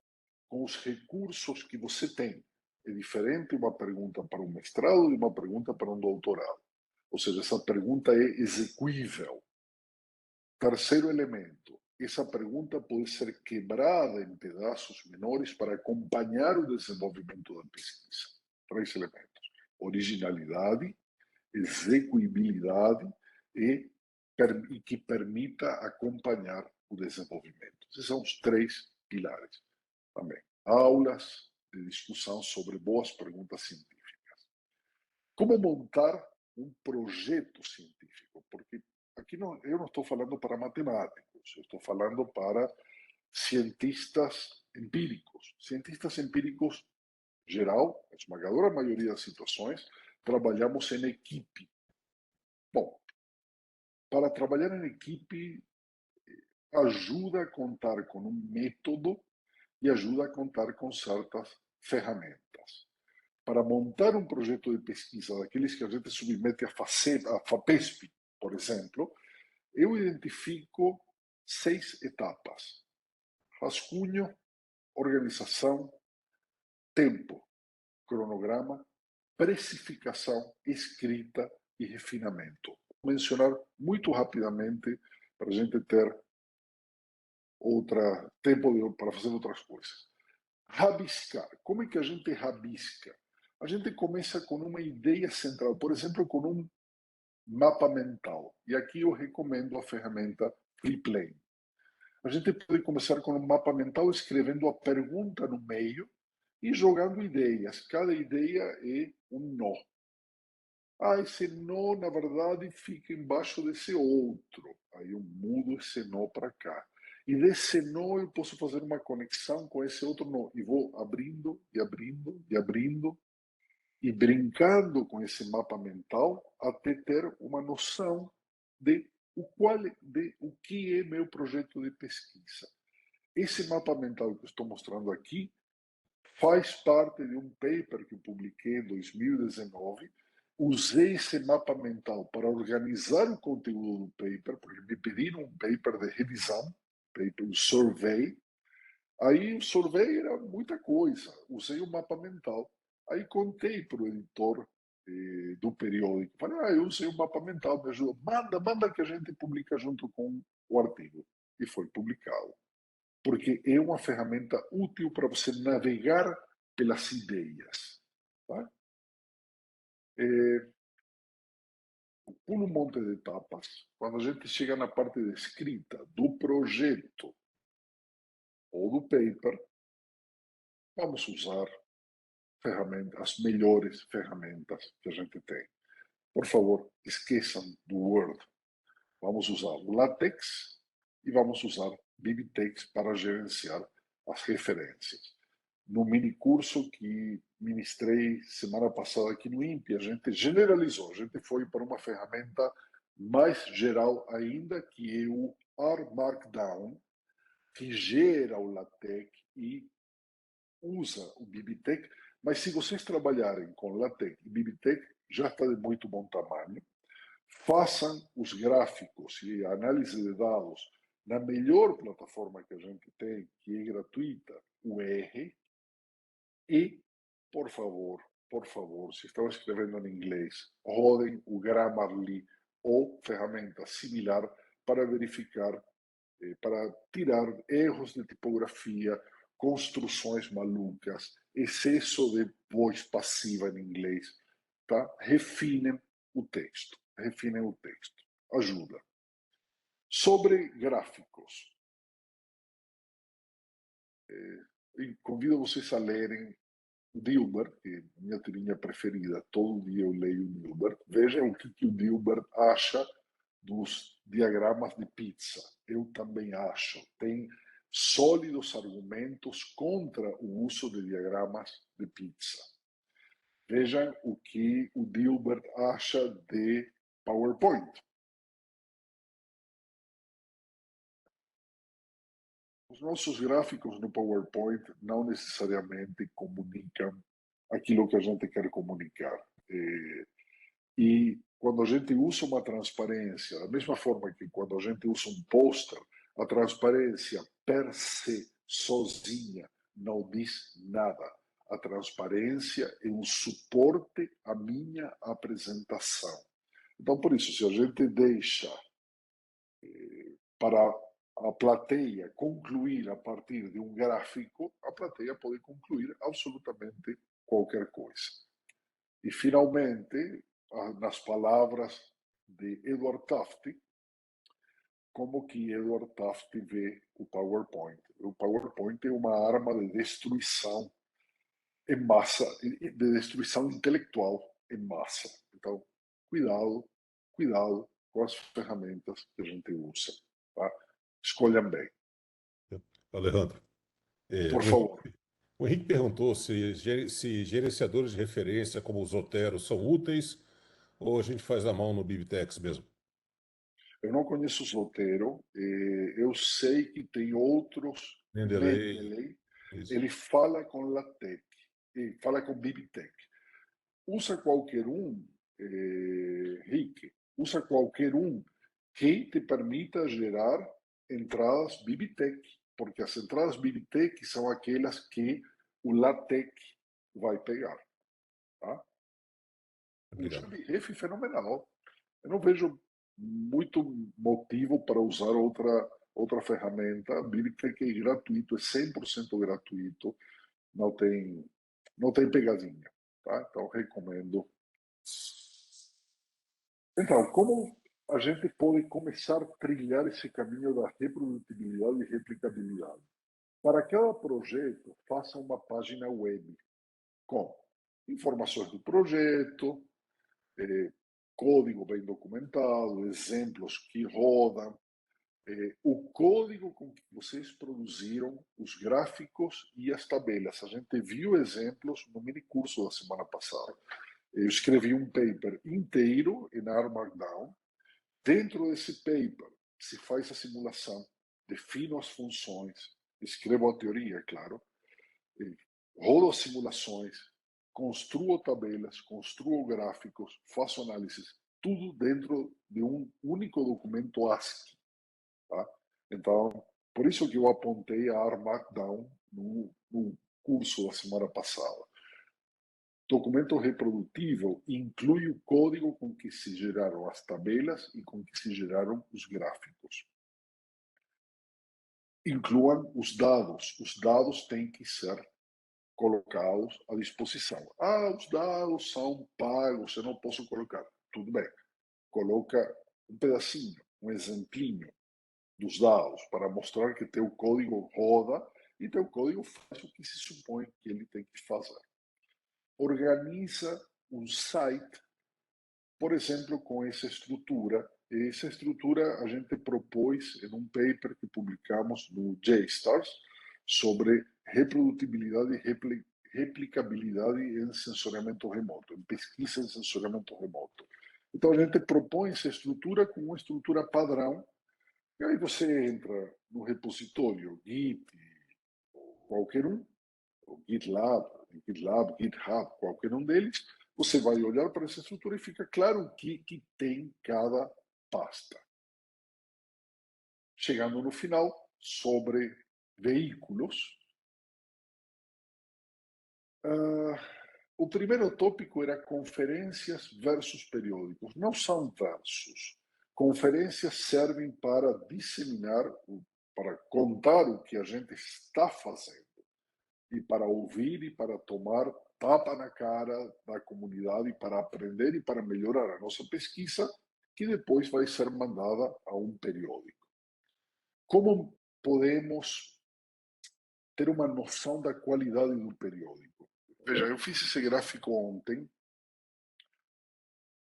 com os recursos que você tem. É diferente uma pergunta para um mestrado de uma pergunta para um doutorado. Ou seja, essa pergunta é execuível. Terceiro elemento, essa pergunta pode ser quebrada em pedaços menores para acompanhar o desenvolvimento da pesquisa. 3 elementos: originalidade, execuibilidade e que permita acompanhar o desenvolvimento. Esses são os 3 pilares. Também, aulas de discussão sobre boas perguntas científicas. Como montar um projeto científico? Porque aqui eu não estou falando para matemáticos, eu estou falando para cientistas empíricos. Cientistas empíricos, geral, a esmagadora maioria das situações, trabalhamos em equipe. Bom, para trabalhar em equipe, ajuda a contar com um método e ajuda a contar com certas ferramentas. Para montar um projeto de pesquisa daqueles que a gente submete a FAPESP, por exemplo, eu identifico 6 etapas: rascunho, organização, tempo, cronograma, precificação, escrita e refinamento. Vou mencionar muito rapidamente para a gente ter tempo para fazer outras coisas. Rabiscar. Como é que a gente rabisca? A gente começa com uma ideia central, por exemplo, com um mapa mental. E aqui eu recomendo a ferramenta Freeplane. A gente pode começar com um mapa mental escrevendo a pergunta no meio e jogando ideias. Cada ideia é um nó. Esse nó, na verdade, fica embaixo desse outro. Aí eu mudo esse nó para cá. E desse nó eu posso fazer uma conexão com esse outro nó. E vou abrindo, e abrindo, e abrindo, e brincando com esse mapa mental até ter uma noção de o que é meu projeto de pesquisa. Esse mapa mental que eu estou mostrando aqui faz parte de um paper que eu publiquei em 2019. Usei esse mapa mental para organizar o conteúdo do paper, porque me pediram um paper de revisão, um survey. Aí o survey era muita coisa. Usei o mapa mental. Aí contei para o editor do periódico. Falei, eu usei o mapa mental, me ajuda. Manda que a gente publica junto com o artigo. E foi publicado. Porque é uma ferramenta útil para você navegar pelas ideias. Tá? Pulo um monte de etapas. Quando a gente chega na parte de escrita do projeto ou do paper, vamos usar as melhores ferramentas que a gente tem. Por favor, esqueçam do Word. Vamos usar o LaTeX e vamos usar BibTeX para gerenciar as referências. No mini curso que ministrei semana passada aqui no INPE, a gente generalizou, a gente foi para uma ferramenta mais geral ainda, que é o R Markdown, que gera o LaTeX e usa o BibTeX, mas se vocês trabalharem com LaTeX e BibTeX, já está de muito bom tamanho. Façam os gráficos e a análise de dados na melhor plataforma que a gente tem, que é gratuita, o R. E, por favor, se estão escrevendo em inglês, rodem o Grammarly ou ferramenta similar para verificar, para tirar erros de tipografia, construções malucas, excesso de voz passiva em inglês, tá? Refinem o texto, ajuda. Sobre gráficos, convido vocês a lerem Dilbert, que é minha tirinha preferida, todo dia eu leio Dilbert. Vejam o que o Dilbert acha dos diagramas de pizza. Eu também acho. Tem sólidos argumentos contra o uso de diagramas de pizza. Vejam o que o Dilbert acha de PowerPoint. Os nossos gráficos no PowerPoint não necessariamente comunicam aquilo que a gente quer comunicar. E quando a gente usa uma transparência, da mesma forma que quando a gente usa um pôster, a transparência per se, sozinha, não diz nada. A transparência é um suporte à minha apresentação. Então, por isso, se a gente deixa para a plateia concluir a partir de um gráfico, a plateia pode concluir absolutamente qualquer coisa. E, finalmente, nas palavras de Edward Tufte, como que Edward Tufte vê o PowerPoint. O PowerPoint é uma arma de destruição em massa, de destruição intelectual em massa. Então, cuidado com as ferramentas que a gente usa. Tá? Escolham bem. Alejandro, Por favor. o Henrique perguntou se gerenciadores de referência como o Zotero são úteis ou a gente faz a mão no BibTeX mesmo. Eu não conheço o Zotero, eu sei que tem outros. Mendeley, ele fala com LaTeX, fala com BibTeX. Usa qualquer um, Rick, usa qualquer um que te permita gerar entradas BibTeX, porque as entradas BibTeX são aquelas que o LaTeX vai pegar. Tá? Obrigado. O GBRef é fenomenal. Eu não vejo muito motivo para usar outra ferramenta. BibTeX é gratuito, é 100% gratuito, não tem pegadinha. Tá? Então, recomendo. Então, como a gente pode começar a trilhar esse caminho da reprodutibilidade e replicabilidade? Para cada projeto, faça uma página web com informações do projeto, código bem documentado, exemplos que rodam, o código com que vocês produziram os gráficos e as tabelas. A gente viu exemplos no mini curso da semana passada. Eu escrevi um paper inteiro em R Markdown. Dentro desse paper, se faz a simulação, defino as funções, escrevo a teoria, é claro, rodo as simulações, construo tabelas, construo gráficos, faço análises, tudo dentro de um único documento ASCII. Tá? Então, por isso que eu apontei a R Markdown no curso da semana passada. Documento reprodutível inclui o código com que se geraram as tabelas e com que se geraram os gráficos. Incluam os dados. Os dados têm que ser colocados à disposição. Os dados são pagos, eu não posso colocar. Tudo bem. Coloca um pedacinho, um exemplinho dos dados para mostrar que teu código roda e teu código faz o que se supõe que ele tem que fazer. Organiza um site, por exemplo, com essa estrutura. Essa estrutura a gente propôs em um paper que publicamos no JSTARS sobre reprodutibilidade e replicabilidade em sensoriamento remoto, em pesquisa em sensoriamento remoto. Então a gente propõe essa estrutura com uma estrutura padrão, e aí você entra no repositório Git, qualquer um, o GitLab, GitHub, qualquer um deles, você vai olhar para essa estrutura e fica claro o que tem cada pasta. Chegando no final, sobre veículos, o primeiro tópico era conferências versus periódicos. Não são versus. Conferências servem para disseminar, para contar o que a gente está fazendo, e para ouvir e para tomar tapa na cara da comunidade, para aprender e para melhorar a nossa pesquisa, que depois vai ser mandada a um periódico. Como podemos ter uma noção da qualidade do periódico? Veja, eu fiz esse gráfico ontem.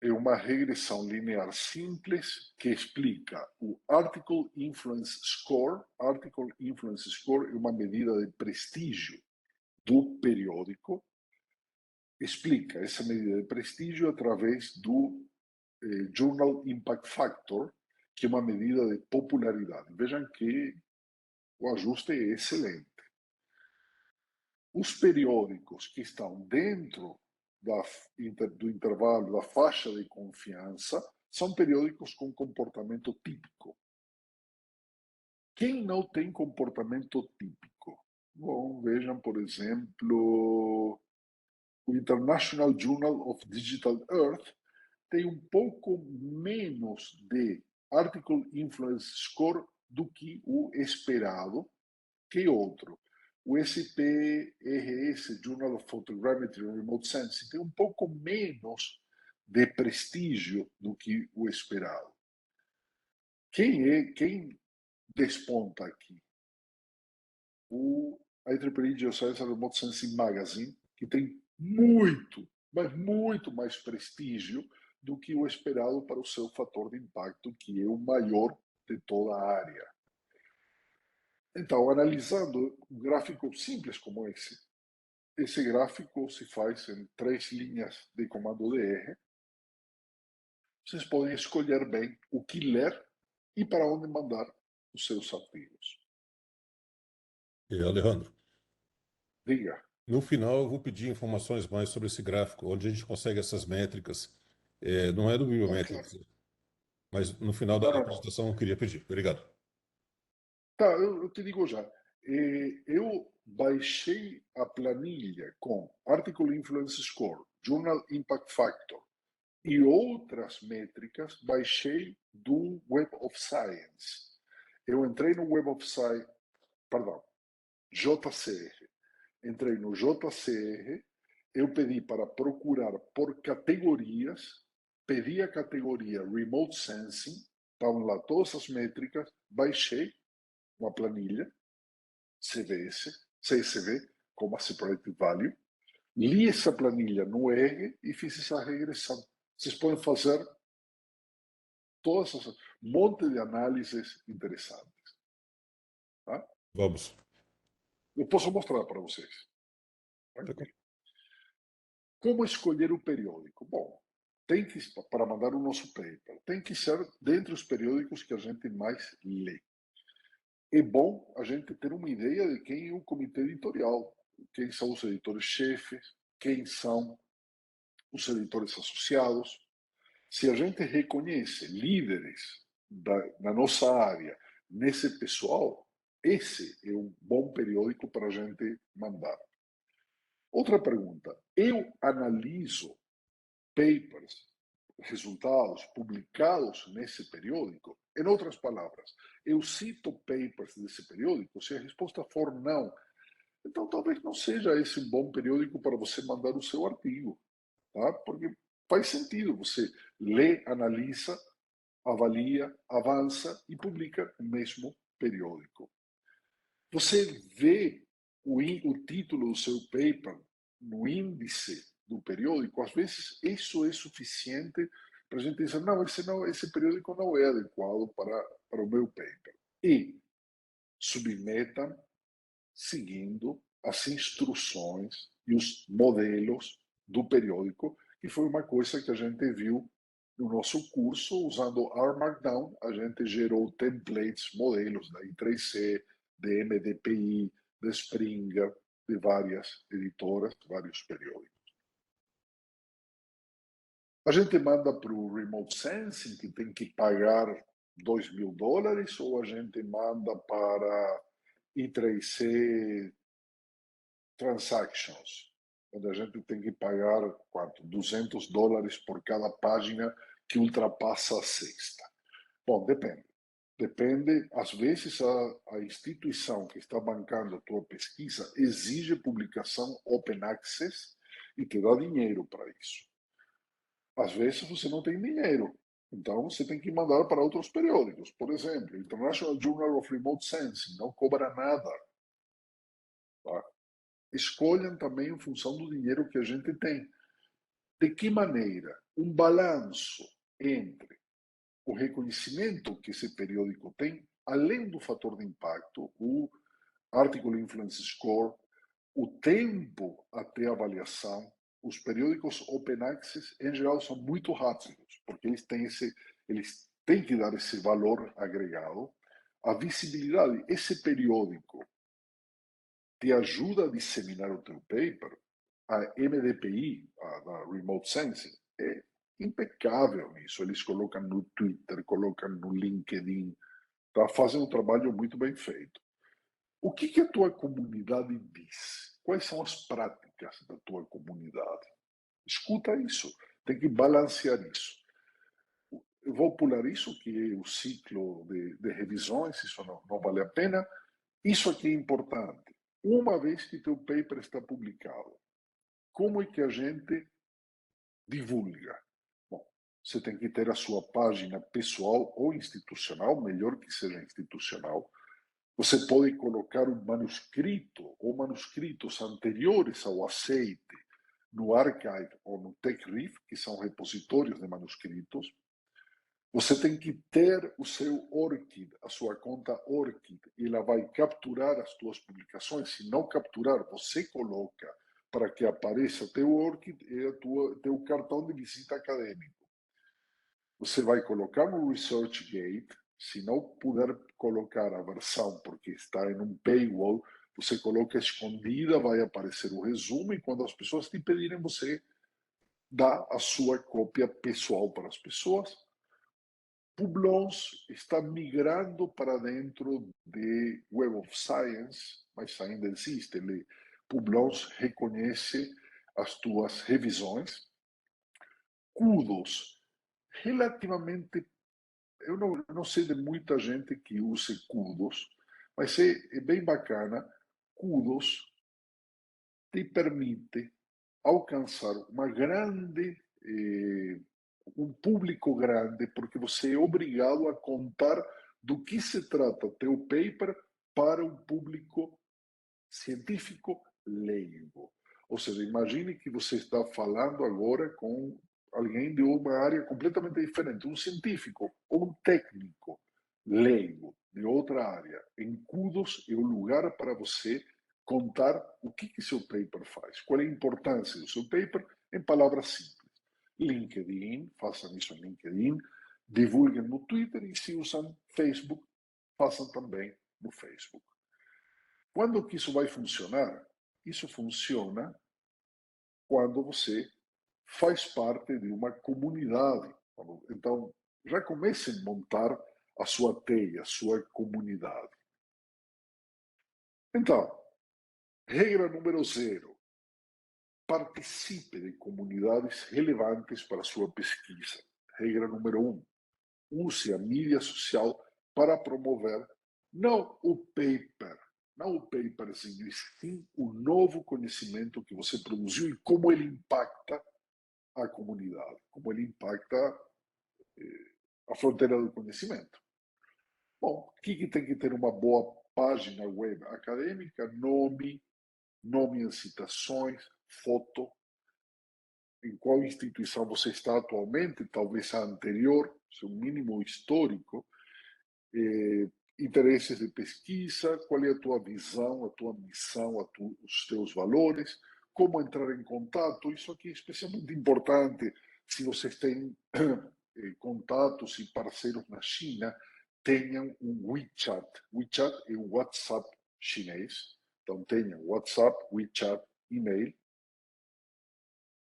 É uma regressão linear simples que explica o Article Influence Score. Article Influence Score é uma medida de prestígio do periódico. Explica essa medida de prestígio através do Journal Impact Factor, que é uma medida de popularidade. Vejam que o ajuste é excelente. Os periódicos que estão dentro do intervalo, da faixa de confiança, são periódicos com comportamento típico. Quem não tem comportamento típico? Bom, vejam, por exemplo, o International Journal of Digital Earth tem um pouco menos de Article Influence Score do que o esperado, que outro. O SPRS, Journal of Photogrammetry and Remote Sensing, tem um pouco menos de prestígio do que o esperado. Quem desponta aqui? O IEEE Geoscience and Remote Sensing Magazine, que tem muito, mas muito mais prestígio do que o esperado para o seu fator de impacto, que é o maior de toda a área. Então, analisando um gráfico simples como esse gráfico se faz em 3 linhas de comando DR. Vocês podem escolher bem o que ler e para onde mandar os seus artigos. Alejandro, Diga. no final eu vou pedir informações mais sobre esse gráfico, onde a gente consegue essas métricas. Não é do Bibliometrics, mas no final da Não. apresentação eu queria pedir. Obrigado. Tá, eu te digo já. Eu baixei a planilha com Article Influence Score, Journal Impact Factor e outras métricas, baixei do Web of Science. Eu entrei no Web of Science, perdão, JCR. Entrei no JCR, eu pedi para procurar por categorias, pedi a categoria Remote Sensing, estavam lá todas as métricas, baixei uma planilha, CSV, como a Separated Value, li essa planilha no R e fiz essa regressão. Vocês podem fazer todas essas monte de análises interessantes. Tá? Vamos. Eu posso mostrar para vocês. Tranquilo. Como escolher o periódico? Bom, tem que, para mandar o nosso paper, tem que ser dentre os periódicos que a gente mais lê. É bom a gente ter uma ideia de quem é o comitê editorial, quem são os editores-chefes, quem são os editores associados. Se a gente reconhece líderes na nossa área, nesse pessoal, esse é um bom periódico para a gente mandar. Outra pergunta, eu analiso papers, resultados publicados nesse periódico? Em outras palavras, eu cito papers desse periódico? Se a resposta for não, então talvez não seja esse um bom periódico para você mandar o seu artigo, tá? Porque faz sentido, você lê, analisa, avalia, avança e publica no mesmo periódico. Você vê o título do seu paper no índice do periódico, às vezes isso é suficiente para a gente dizer, não, esse periódico não é adequado para o meu paper. E submetam seguindo as instruções e os modelos do periódico, que foi uma coisa que a gente viu no nosso curso, usando R Markdown, a gente gerou templates, modelos da I3C, de MDPI, de Springer, de várias editoras, vários periódicos. A gente manda para o Remote Sensing, que tem que pagar $2.000, ou a gente manda para I3C Transactions, onde a gente tem que pagar quanto? $200 por cada página que ultrapassa a sexta. Bom, depende. Depende, às vezes a instituição que está bancando a tua pesquisa exige publicação open access e te dá dinheiro para isso. Às vezes você não tem dinheiro, então você tem que mandar para outros periódicos. Por exemplo, International Journal of Remote Sensing não cobra nada. Tá? Escolham também em função do dinheiro que a gente tem. De que maneira? Um balanço entre o reconhecimento que esse periódico tem, além do fator de impacto, o Article Influence Score, o tempo até a avaliação. Os periódicos Open Access, em geral, são muito rápidos, porque eles têm que dar esse valor agregado. A visibilidade, esse periódico te ajuda a disseminar o teu paper. A MDPI, a Remote Sensing, é impecável nisso. Eles colocam no Twitter, colocam no LinkedIn, tá? Fazem um trabalho muito bem feito. O que a tua comunidade diz? Quais são as práticas da tua comunidade? Escuta isso, tem que balancear isso. Eu vou pular isso, que é o ciclo de revisões, isso não vale a pena. Isso aqui é importante. Uma vez que teu paper está publicado, como é que a gente divulga? Bom, você tem que ter a sua página pessoal ou institucional, melhor que seja institucional. Você pode colocar um manuscrito ou manuscritos anteriores ao aceite no Archive ou no TechRef, que são repositórios de manuscritos. Você tem que ter o seu ORCID, a sua conta ORCID, e ela vai capturar as tuas publicações. Se não capturar, você coloca para que apareça teu ORCID e teu cartão de visita acadêmico. Você vai colocar no ResearchGate. Se não puder colocar a versão porque está em um paywall, você coloca escondida, vai aparecer o resumo, e quando as pessoas te pedirem, você dá a sua cópia pessoal para as pessoas. Publons está migrando para dentro de Web of Science, mas ainda existe. Publons reconhece as tuas revisões. Kudos, relativamente, eu não sei de muita gente que use Kudos, mas é bem bacana. Kudos te permite alcançar um público grande, porque você é obrigado a contar do que se trata teu paper para um público científico leigo. Ou seja, imagine que você está falando agora com alguém de uma área completamente diferente, um científico ou um técnico leigo de outra área. Em Kudos é o lugar para você contar o que seu paper faz, qual é a importância do seu paper em palavras simples. LinkedIn, façam isso em LinkedIn, divulguem no Twitter e se usam Facebook, façam também no Facebook. Quando que isso vai funcionar? Isso funciona quando você faz parte de uma comunidade. Então, já comece a montar a sua teia, a sua comunidade. Então, regra número 0. Participe de comunidades relevantes para a sua pesquisa. Regra número 1. Use a mídia social para promover não o paperzinho, e sim o novo conhecimento que você produziu e como ele impacta a comunidade, como ele impacta a fronteira do conhecimento. Bom, o que tem que ter uma boa página web acadêmica? Nome em citações, foto, em qual instituição você está atualmente, talvez a anterior, seu mínimo histórico, interesses de pesquisa, qual é a tua visão, a tua missão, os teus valores, como entrar em contato. Isso aqui é especialmente importante se vocês têm contatos e parceiros na China, tenham um WeChat. WeChat é o WhatsApp chinês. Então, tenham WhatsApp, WeChat, e-mail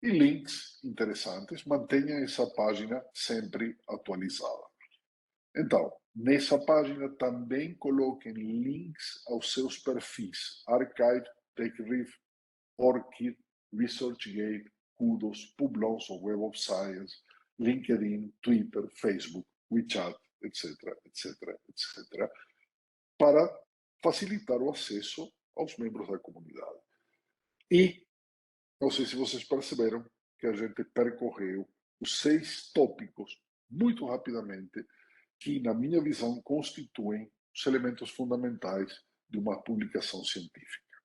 e links interessantes. Mantenham essa página sempre atualizada. Então, nessa página também coloquem links aos seus perfis: Archive, TechRiff, ORCID, ResearchGate, Kudos, Publons ou Web of Science, LinkedIn, Twitter, Facebook, WeChat, etc., etc., etc., para facilitar o acesso aos membros da comunidade. E não sei se vocês perceberam que a gente percorreu os 6 tópicos muito rapidamente que, na minha visão, constituem os elementos fundamentais de uma publicação científica.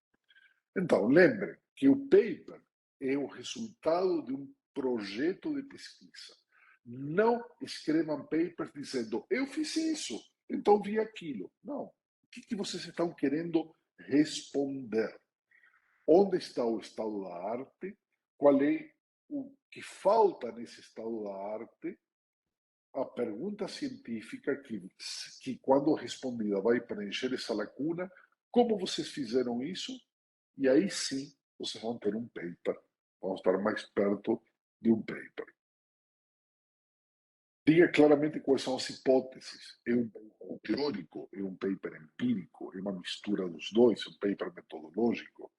Então, lembrem que o paper é o resultado de um projeto de pesquisa. Não escrevam papers dizendo, eu fiz isso, então vi aquilo. Não. O que vocês estão querendo responder? Onde está o estado da arte? Qual é o que falta nesse estado da arte? A pergunta científica que quando respondida, vai preencher essa lacuna. Como vocês fizeram isso? E aí sim, vocês vão ter um paper. Vão estar mais perto de um paper. Diga claramente quais são as hipóteses. É um paper teórico? É um paper empírico? É uma mistura dos dois? É um paper metodológico?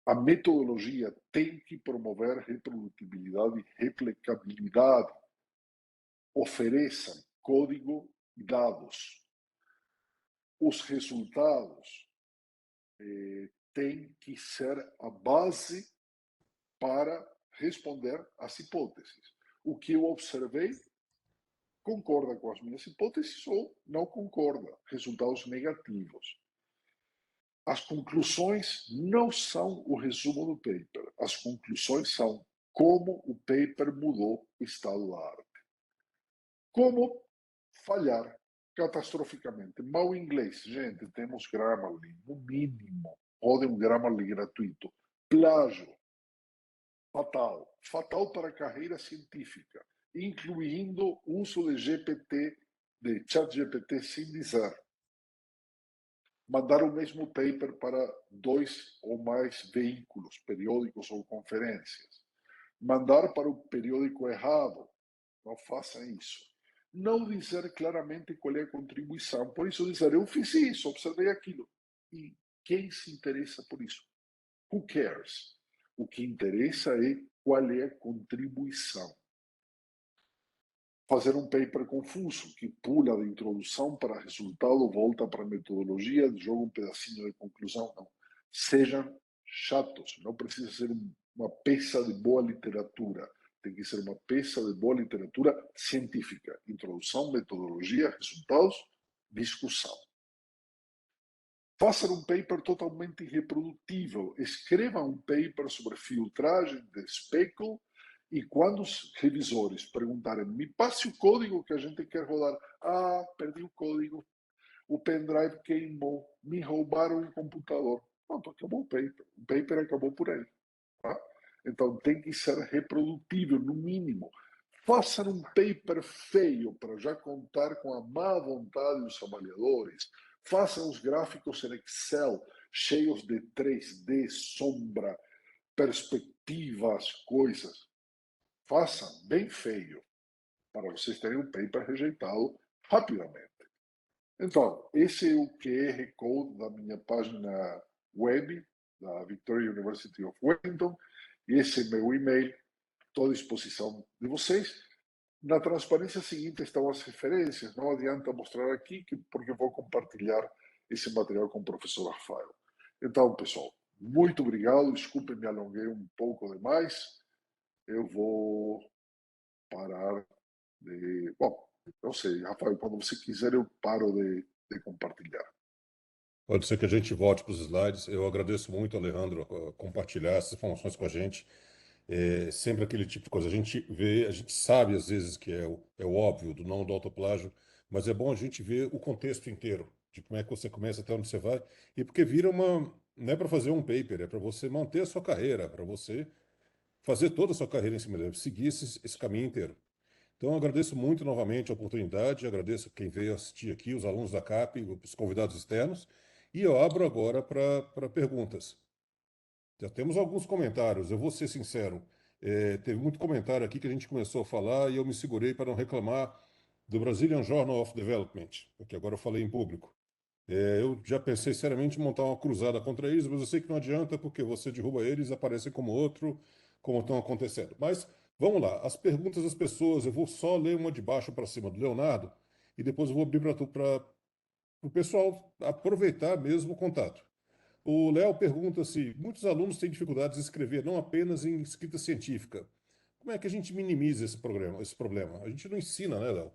A metodologia tem que promover reprodutibilidade e replicabilidade. Ofereçam código e dados. Os resultados têm que ser a base para responder às hipóteses. O que eu observei concorda com as minhas hipóteses ou não concorda. Resultados negativos. As conclusões não são o resumo do paper. As conclusões são como o paper mudou o estado da arte. Como falhar catastroficamente. Mau inglês. Gente, temos Grammarly, no mínimo. Podem um Grammarly gratuito. Plágio. Fatal. Fatal para a carreira científica, incluindo uso de GPT, de ChatGPT sem dizer. Mandar o mesmo paper para 2 ou mais veículos, periódicos ou conferências. Mandar para o periódico errado. Não façam isso. Não dizer claramente qual é a contribuição. Por isso dizer, eu fiz isso, observei aquilo. E quem se interessa por isso? Who cares? O que interessa é qual é a contribuição. Fazer um paper confuso, que pula da introdução para resultado, volta para a metodologia, joga um pedacinho de conclusão. Não. Sejam chatos. Não precisa ser uma peça de boa literatura. Tem que ser uma peça de boa literatura científica. Introdução, metodologia, resultados, discussão. Faça um paper totalmente reprodutível. Escreva um paper sobre filtragem de speckle E quando os revisores perguntarem, me passe o código que a gente quer rodar. Ah, perdi o código. O pendrive queimou. Me roubaram o computador. Pronto, acabou o paper. O paper acabou por aí. Tá? Então tem que ser reprodutível, no mínimo. Façam um paper feio para já contar com a má vontade dos avaliadores. Façam os gráficos em Excel, cheios de 3D, sombra, perspectivas, coisas. Façam bem feio, para vocês terem um paper rejeitado rapidamente. Então, esse é o QR Code da minha página web, da Victoria University of Wellington, e esse é meu e-mail. Estou à disposição de vocês. Na transparência seguinte estão as referências. Não adianta mostrar aqui, porque vou compartilhar esse material com o professor Rafael. Então, pessoal, muito obrigado. Desculpe, me alonguei um pouco demais. Eu vou parar de... Bom, não sei, Rafael, quando você quiser eu paro de compartilhar. Pode ser que a gente volte para os slides. Eu agradeço muito, Alejandro, compartilhar essas informações com a gente. É sempre aquele tipo de coisa. A gente vê, a gente sabe às vezes que é o óbvio do não do autoplágio, mas é bom a gente ver o contexto inteiro, de como é que você começa até onde você vai, e porque vira uma, não é para fazer um paper, é para você manter a sua carreira, para você fazer toda a sua carreira em cima dele, seguir esse caminho inteiro. Então, eu agradeço muito novamente a oportunidade, agradeço quem veio assistir aqui, os alunos da CAP, os convidados externos, e eu abro agora para perguntas. Já temos alguns comentários, eu vou ser sincero. Teve muito comentário aqui que a gente começou a falar e eu me segurei para não reclamar do Brazilian Journal of Development, porque agora eu falei em público. Eu já pensei seriamente em montar uma cruzada contra eles, mas eu sei que não adianta porque você derruba eles, aparecem como outro, como estão acontecendo. Mas vamos lá, as perguntas das pessoas, eu vou só ler uma de baixo para cima do Leonardo e depois eu vou abrir para o pessoal aproveitar mesmo o contato. O Léo pergunta se muitos alunos têm dificuldades em escrever não apenas em escrita científica. Como é que a gente minimiza esse problema? A gente não ensina, né, Léo?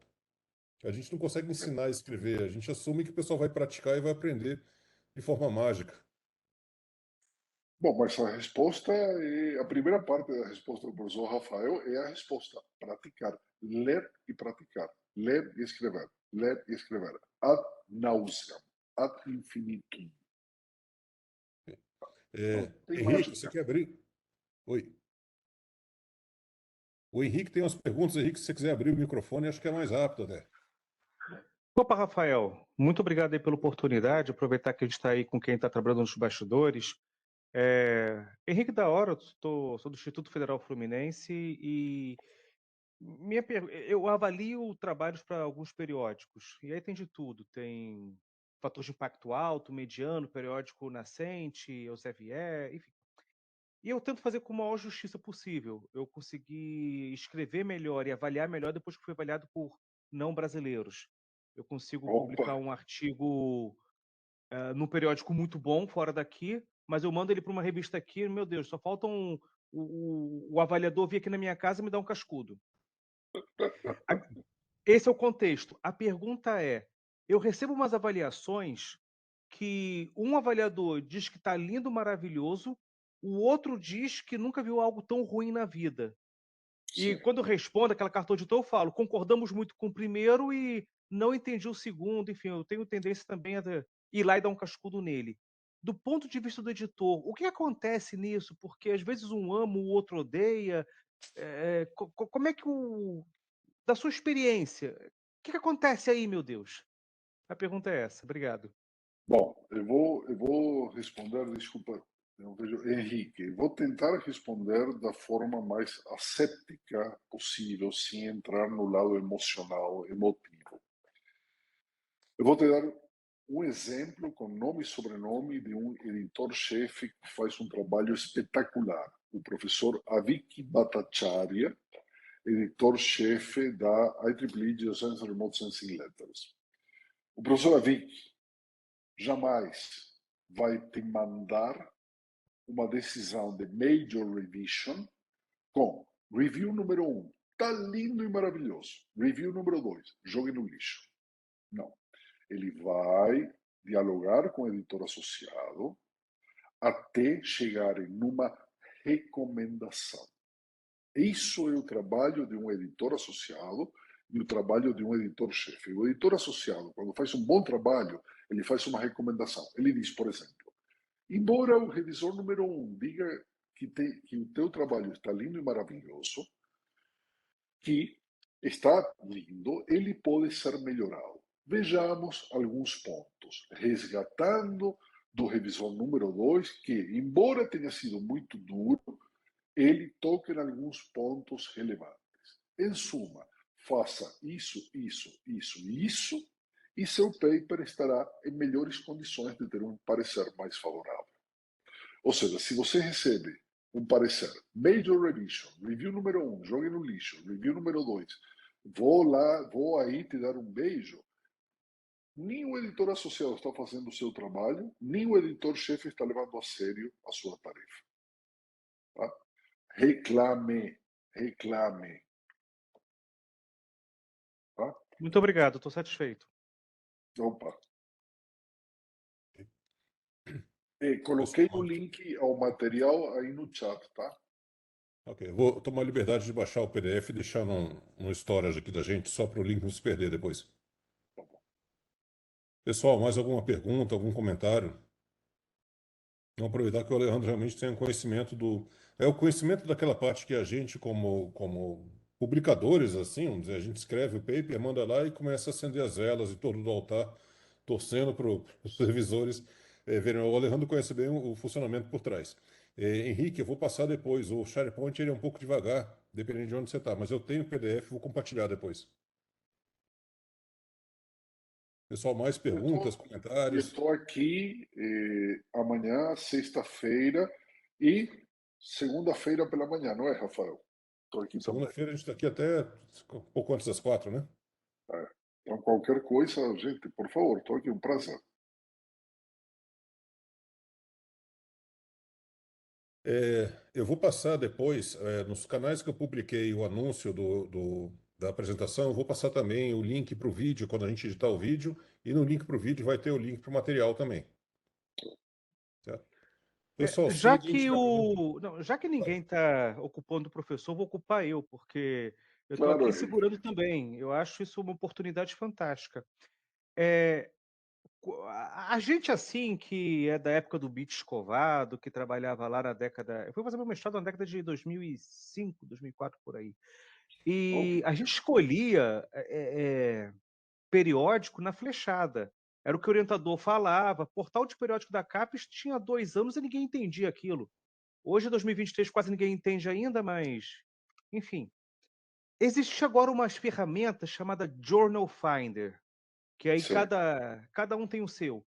A gente não consegue ensinar a escrever. A gente assume que o pessoal vai praticar e vai aprender de forma mágica. Bom, mas a resposta, a primeira parte da resposta do professor Rafael é a resposta: praticar, ler e praticar, ler e escrever, ler e escrever, ad nauseam, ad infinitum. Não tem Henrique, você mágica. quer abrir? Oi. O Henrique tem umas perguntas, Henrique, se você quiser abrir o microfone, acho que é mais rápido até. Opa, Rafael, muito obrigado aí pela oportunidade, aproveitar que a gente está aí com quem está trabalhando nos bastidores. Henrique da Hora, sou do Instituto Federal Fluminense e eu avalio trabalhos para alguns periódicos, e aí tem de tudo, tem fator de impacto alto, mediano, periódico nascente, Elsevier, enfim. E eu tento fazer com a maior justiça possível. Eu consegui escrever melhor e avaliar melhor depois que fui avaliado por não brasileiros. Eu consigo Opa, publicar um artigo num periódico muito bom fora daqui, mas eu mando ele para uma revista aqui, meu Deus, só falta o avaliador vir aqui na minha casa e me dar um cascudo. Esse é o contexto. A pergunta é: eu recebo umas avaliações que um avaliador diz que está lindo, maravilhoso, o outro diz que nunca viu algo tão ruim na vida. E sim. quando eu respondo aquela carta auditor, eu falo: concordamos muito com o primeiro e não entendi o segundo. Enfim, eu tenho tendência também a ir lá e dar um cascudo nele. Do ponto de vista do editor, o que acontece nisso? Porque às vezes um ama, o outro odeia. Como é que da sua experiência, o que acontece aí, meu Deus? A pergunta é essa. Obrigado. Bom, eu vou responder, desculpa, eu vejo Henrique, eu vou tentar responder da forma mais ascética possível, sem entrar no lado emocional, emotivo. Eu vou te dar um exemplo com nome e sobrenome de um editor-chefe que faz um trabalho espetacular, o professor Aviki Bhattacharya, editor-chefe da IEEE Geoscience Remote Sensing Letters. O professor Aviki jamais vai te mandar uma decisão de major revision com review número 1, tá lindo e maravilhoso. Review número 2, jogue no lixo. Não. Ele vai dialogar com o editor associado até chegarem numa recomendação. Isso é o trabalho de um editor associado e o trabalho de um editor-chefe. O editor associado, quando faz um bom trabalho, ele faz uma recomendação. Ele diz, por exemplo, embora o revisor número 1 diga que o teu trabalho está lindo e maravilhoso, que está lindo, ele pode ser melhorado. Vejamos alguns pontos, resgatando do revisor número 2, que, embora tenha sido muito duro, ele toca em alguns pontos relevantes. Em suma, faça isso, isso, isso e isso, e seu paper estará em melhores condições de ter um parecer mais favorável. Ou seja, se você recebe um parecer, Major Revision, review número 1, jogue no lixo, review número 2, vou aí te dar um beijo, nem o editor associado está fazendo o seu trabalho, nem o editor-chefe está levando a sério a sua tarefa. Tá? Reclame, reclame. Tá? Muito obrigado, estou satisfeito. Opa. Coloquei o Pessoal, link ao material aí no chat, tá? ok, vou tomar a liberdade de baixar o PDF e deixar no storage aqui da gente, só para o link não se perder depois. Pessoal, mais alguma pergunta, algum comentário? Vamos aproveitar que o Alejandro realmente tem um conhecimento do... É o conhecimento daquela parte que a gente, como publicadores, assim, vamos dizer, a gente escreve o paper, manda lá e começa a acender as velas e todo do altar, torcendo para os revisores verem. O Alejandro conhece bem o funcionamento por trás. Henrique, eu vou passar depois. O SharePoint ele é um pouco devagar, dependendo de onde você está, mas eu tenho o PDF, vou compartilhar depois. Pessoal, mais perguntas, comentários? Estou aqui amanhã, sexta-feira e segunda-feira pela manhã, não é, Rafael? Estou aqui também. Segunda-feira a gente está aqui até um pouco antes das 4, né? É. Então, qualquer coisa, gente, por favor, estou aqui, um prazer. Eu vou passar depois, nos canais que eu publiquei o anúncio da apresentação, eu vou passar também o link para o vídeo, quando a gente editar o vídeo, e no link para o vídeo vai ter o link para o material também. Certo? Pessoal, se Já ninguém que tiver pergunta... já que ninguém está ocupando o professor, vou ocupar eu, porque eu estou Claro, aqui Henrique. segurando também. Eu acho isso uma oportunidade fantástica. É, a gente assim, que é da época do Beat Escovado, que trabalhava lá na década... Eu fui fazer meu mestrado na década de 2005, 2004, por aí. E a gente escolhia periódico na flechada. Era o que o orientador falava. Portal de periódico da CAPES tinha 2 anos e ninguém entendia aquilo. Hoje, em 2023, quase ninguém entende ainda, mas... Enfim. Existe agora umas ferramentas chamada Journal Finder, que aí Sim, cada um tem o seu.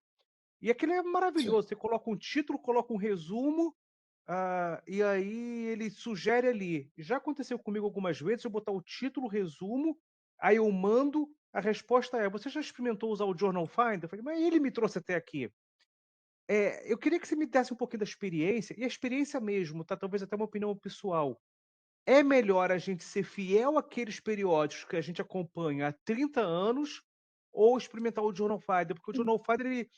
E aquele é sim. maravilhoso. Você coloca um título, coloca um resumo, e aí ele sugere ali. Já aconteceu comigo algumas vezes, eu botar o título, o resumo, aí eu mando, a resposta é: você já experimentou usar o Journal Finder? Eu falei, mas ele me trouxe até aqui. Eu queria que você me desse um pouquinho da experiência, e a experiência mesmo, tá? Talvez até uma opinião pessoal. É melhor a gente ser fiel àqueles periódicos que a gente acompanha há 30 anos ou experimentar o Journal Finder? Porque o Journal Finder, ele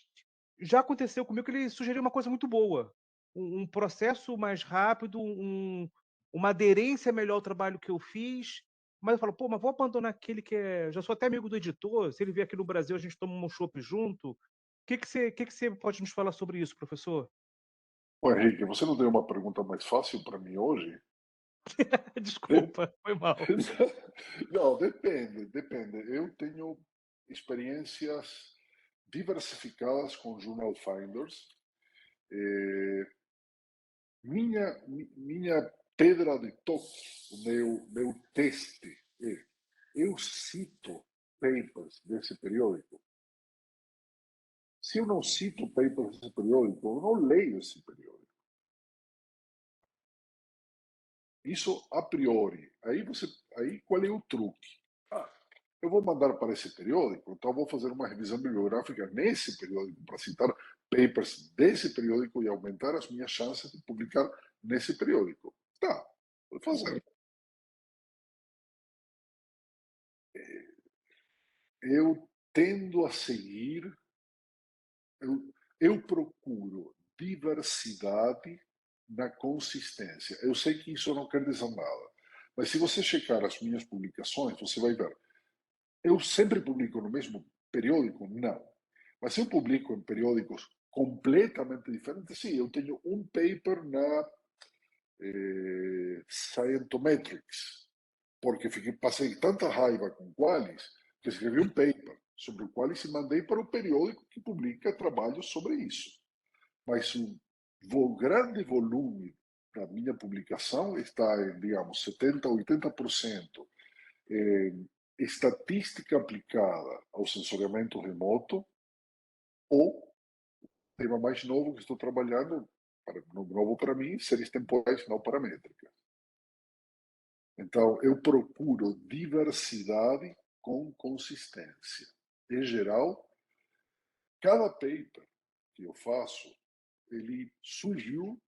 já aconteceu comigo que ele sugeriu uma coisa muito boa, um processo mais rápido, uma aderência melhor ao trabalho que eu fiz, mas eu falo: "Pô, mas vou abandonar aquele que já sou até amigo do editor, se ele vier aqui no Brasil, a gente toma um chopp junto". O que que você pode nos falar sobre isso, professor? Ô, Henrique, você não tem uma pergunta mais fácil para mim hoje? De- Desculpa, foi mal. Não, depende, depende. Eu tenho experiências diversificadas com Journal Finders. Eh, minha pedra de toque, o meu teste é: eu cito papers desse periódico. Se eu não cito papers desse periódico, eu não leio esse periódico. Isso a priori. Aí qual é o truque? Ah, eu vou mandar para esse periódico, então vou fazer uma revisão bibliográfica nesse periódico para citar papers desse periódico e aumentar as minhas chances de publicar nesse periódico. Tá, vou fazer. Eu tendo a seguir, eu procuro diversidade na consistência. Eu sei que isso não quer dizer nada, Mas se você checar as minhas publicações, você vai ver. Eu sempre publico no mesmo periódico? Não. Mas eu publico em periódicos completamente diferentes? Sim, eu tenho um paper na Scientometrics, porque passei tanta raiva com Qualis que escrevi um paper sobre o Qualis e mandei para o periódico que publica trabalhos sobre isso. Mas o grande volume da minha publicação está em, digamos, 70%, 80% em estatística aplicada ao sensoriamento remoto ou tema mais novo que estou trabalhando, novo para mim, séries temporais não paramétricas. Então, eu procuro diversidade com consistência. Em geral, cada paper que eu faço, ele surgiu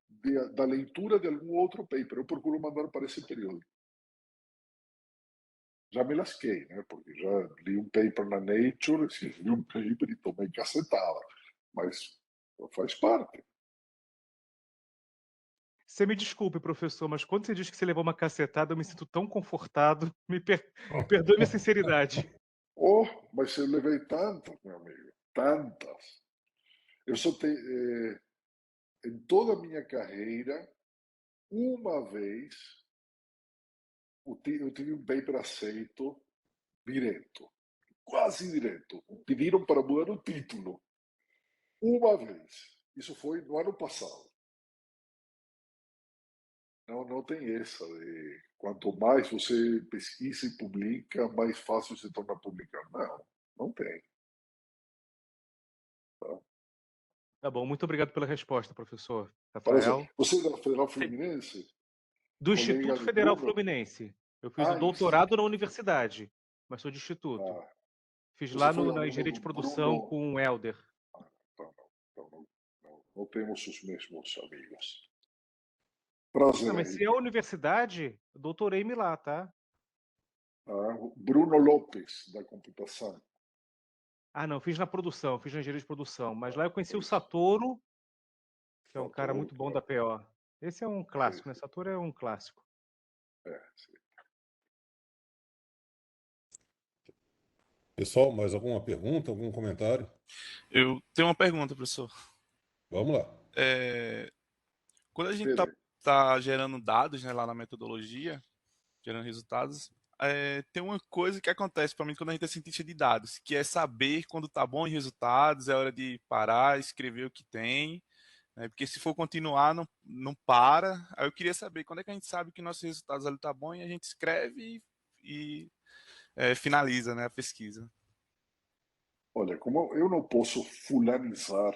da leitura de algum outro paper. Eu procuro mandar para esse período. Já me lasquei, né? Porque já li um paper na Nature, li um paper e tomei cacetada. Mas faz parte. Você me desculpe, professor, mas quando você diz que você levou uma cacetada, eu me sinto tão confortado. Perdoe minha sinceridade. Oh, mas eu levei tantas, meu amigo. Tantas. Eu só tenho... em toda a minha carreira, uma vez, eu tive um paper aceito direto. Quase direto. Pediram para mudar o título. Uma vez. Isso foi no ano passado. Não tem essa de quanto mais você pesquisa e publica, mais fácil se torna publicar. Não tem. Tá? Tá bom, muito obrigado pela resposta, professor Por exemplo, Rafael. você é da Federal Fluminense? Do Colega Instituto de Federal Bruno? Fluminense. Eu fiz o Isso. doutorado na universidade, mas sou de instituto. Ah, Fiz você lá foi na aluno engenharia do de produção Bruno? com o Helder. Não temos os mesmos amigos. Não, Prazer mas se aí. é a universidade, eu doutorei-me lá, tá? Bruno Lopes, da computação. Ah, não, fiz na produção, fiz na engenharia de produção. Mas lá eu conheci o Isso. Satoru, que é um cara Satoru, muito bom da claro. PO. Esse é um clássico, né? Satoru é um clássico. Sim. Pessoal, mais alguma pergunta, algum comentário? Eu tenho uma pergunta, professor. Vamos lá. Quando a gente Pedro, tá gerando dados, né, lá na metodologia, gerando resultados, tem uma coisa que acontece para mim quando a gente é cientista de dados, que é saber quando tá bom em resultados, é hora de parar, escrever o que tem, né, porque se for continuar, não para. Aí eu queria saber quando é que a gente sabe que nossos resultados ali tá bom e a gente escreve e finaliza, né, a pesquisa. olha, como eu não posso fulanizar,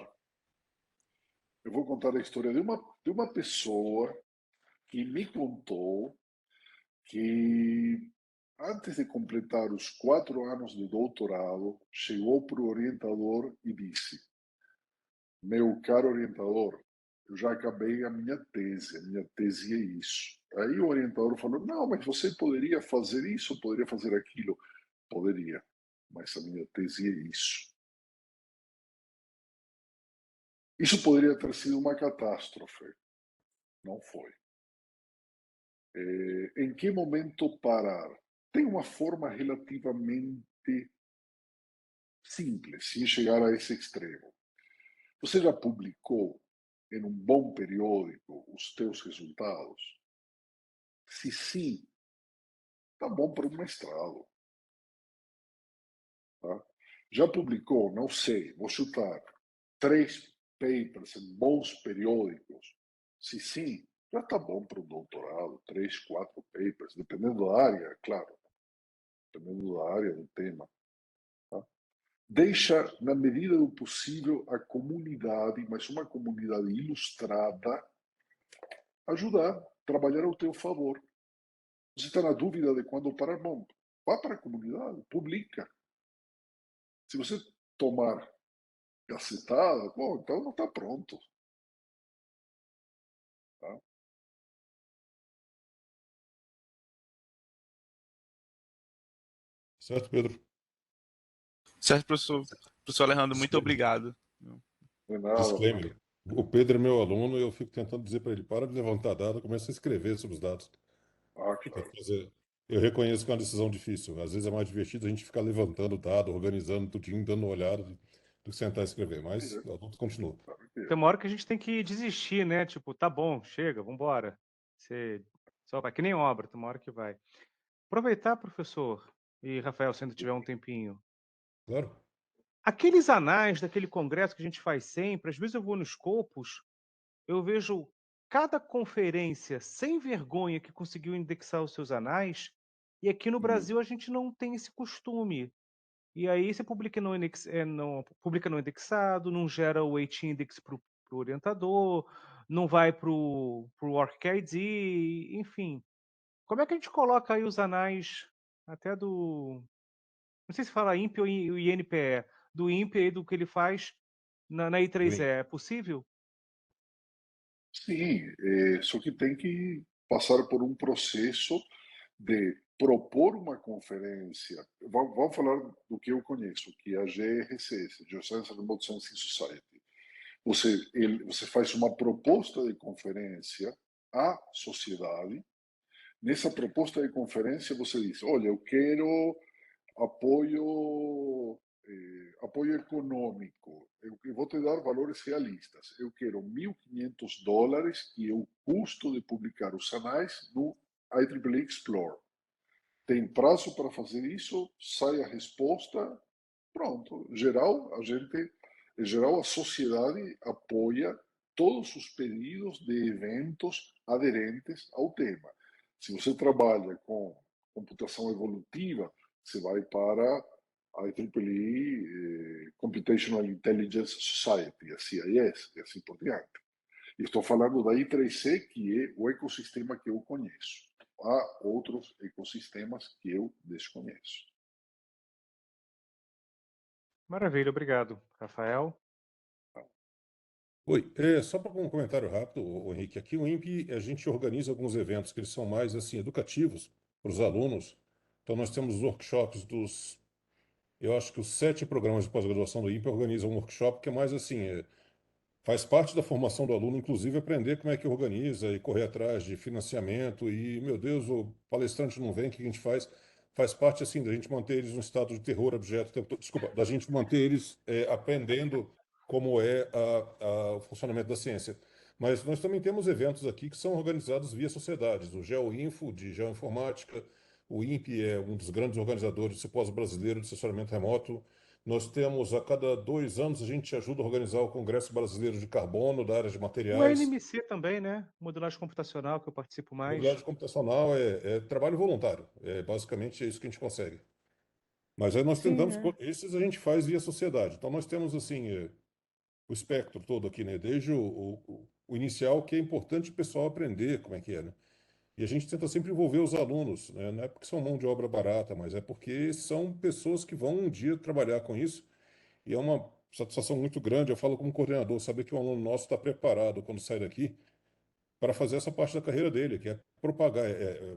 eu vou contar a história de uma pessoa que me contou que antes de completar os 4 anos de doutorado, chegou para o orientador e disse: meu caro orientador, eu já acabei a minha tese é isso. Aí o orientador falou: não, mas você poderia fazer isso, poderia fazer aquilo. Poderia, mas a minha tese é isso. Isso poderia ter sido uma catástrofe. Não foi. Em que momento parar? Tem uma forma relativamente simples, sem chegar a esse extremo. Você já publicou em um bom periódico os teus resultados? Se sim, tá bom para um mestrado. Tá? Já publicou, não sei, vou chutar, 3 papers em bons periódicos? Se sim, já está bom para um doutorado, 3, 4 papers, dependendo da área, claro, dependendo da área, do tema. Tá? Deixa, na medida do possível, a comunidade, mas uma comunidade ilustrada, ajudar, trabalhar ao teu favor. Você está na dúvida de quando parar? Bom, vá para a comunidade, publica. Se você tomar cacetada, bom, então não está pronto. Tá? Certo, Pedro? Certo, professor? Professor Alejandro, muito Disclaimer. obrigado. Não é nada. Disclaimer. O Pedro é meu aluno e eu fico tentando dizer para ele: para de levantar dados, começa a escrever sobre os dados. Tem claro. que fazer. Eu reconheço que é uma decisão difícil. Às vezes é mais divertido a gente ficar levantando dado, organizando tudinho, dando uma olhada, do que sentar e escrever. Mas É, o adulto continua. claro que é. Tem uma hora que a gente tem que desistir, né? Tipo, tá bom, chega, vambora. Você só vai, que nem obra, tem uma hora que vai. Aproveitar, professor, e Rafael, se ainda tiver um tempinho. Claro. Aqueles anais daquele congresso que a gente faz sempre, às vezes eu vou nos Scopus, eu vejo cada conferência sem vergonha que conseguiu indexar os seus anais, e aqui no Uhum. Brasil a gente não tem esse costume. E aí você publica publica no indexado, não gera o weight index para o orientador, não vai para o OrgID, enfim. Como é que a gente coloca aí os anais até do... Não sei se fala INPE ou INPE, do INPE aí do que ele faz na I3E. É possível? Sim, só que tem que passar por um processo de propor uma conferência. Vamos falar do que eu conheço, que é a GRCS, Geoscience Remote Sensing Society. Você faz uma proposta de conferência à sociedade. Nessa proposta de conferência, você diz: olha, eu quero apoio econômico. Eu vou te dar valores realistas. Eu quero $1.500, que é o custo de publicar os anais no IEEE Explore. Tem prazo para fazer isso? Sai a resposta? Pronto. Em geral, a sociedade apoia todos os pedidos de eventos aderentes ao tema. Se você trabalha com computação evolutiva, você vai para a IEEE Computational Intelligence Society, a CIS, e assim por diante. E estou falando da I3C, que é o ecossistema que eu conheço. Há outros ecossistemas que eu desconheço. Maravilha, obrigado. Rafael? Oi, só para um comentário rápido, Henrique. Aqui o INPE, a gente organiza alguns eventos que eles são mais assim educativos para os alunos. Então nós temos os workshops eu acho que os 7 programas de pós-graduação do INPE organizam um workshop que é mais assim, faz parte da formação do aluno, inclusive aprender como é que organiza e correr atrás de financiamento. E, meu Deus, o palestrante não vem, o que a gente faz? Faz parte, assim, da gente manter eles num estado de terror abjeto, desculpa, da gente manter eles aprendendo como é o funcionamento da ciência. Mas nós também temos eventos aqui que são organizados via sociedades. O GeoInfo, de Geoinformática, o INPE é um dos grandes organizadores do Simpósio Brasileiro de Assessoramento Remoto. Nós temos, a cada 2 anos, a gente ajuda a organizar o Congresso Brasileiro de Carbono, da área de O materiais. NMC também, né? Modelagem computacional, que eu participo mais. Mobilidade computacional é trabalho voluntário. Basicamente é isso que a gente consegue. Mas aí nós Sim, tentamos, é. esses a gente faz via sociedade. Então nós temos, assim, o espectro todo aqui, né? Desde o inicial, que é importante o pessoal aprender como é que é, né? E a gente tenta sempre envolver os alunos, né? Não é porque são mão de obra barata, mas é porque são pessoas que vão um dia trabalhar com isso. E é uma satisfação muito grande, eu falo como coordenador, saber que um aluno nosso está preparado quando sai daqui para fazer essa parte da carreira dele, que é propagar,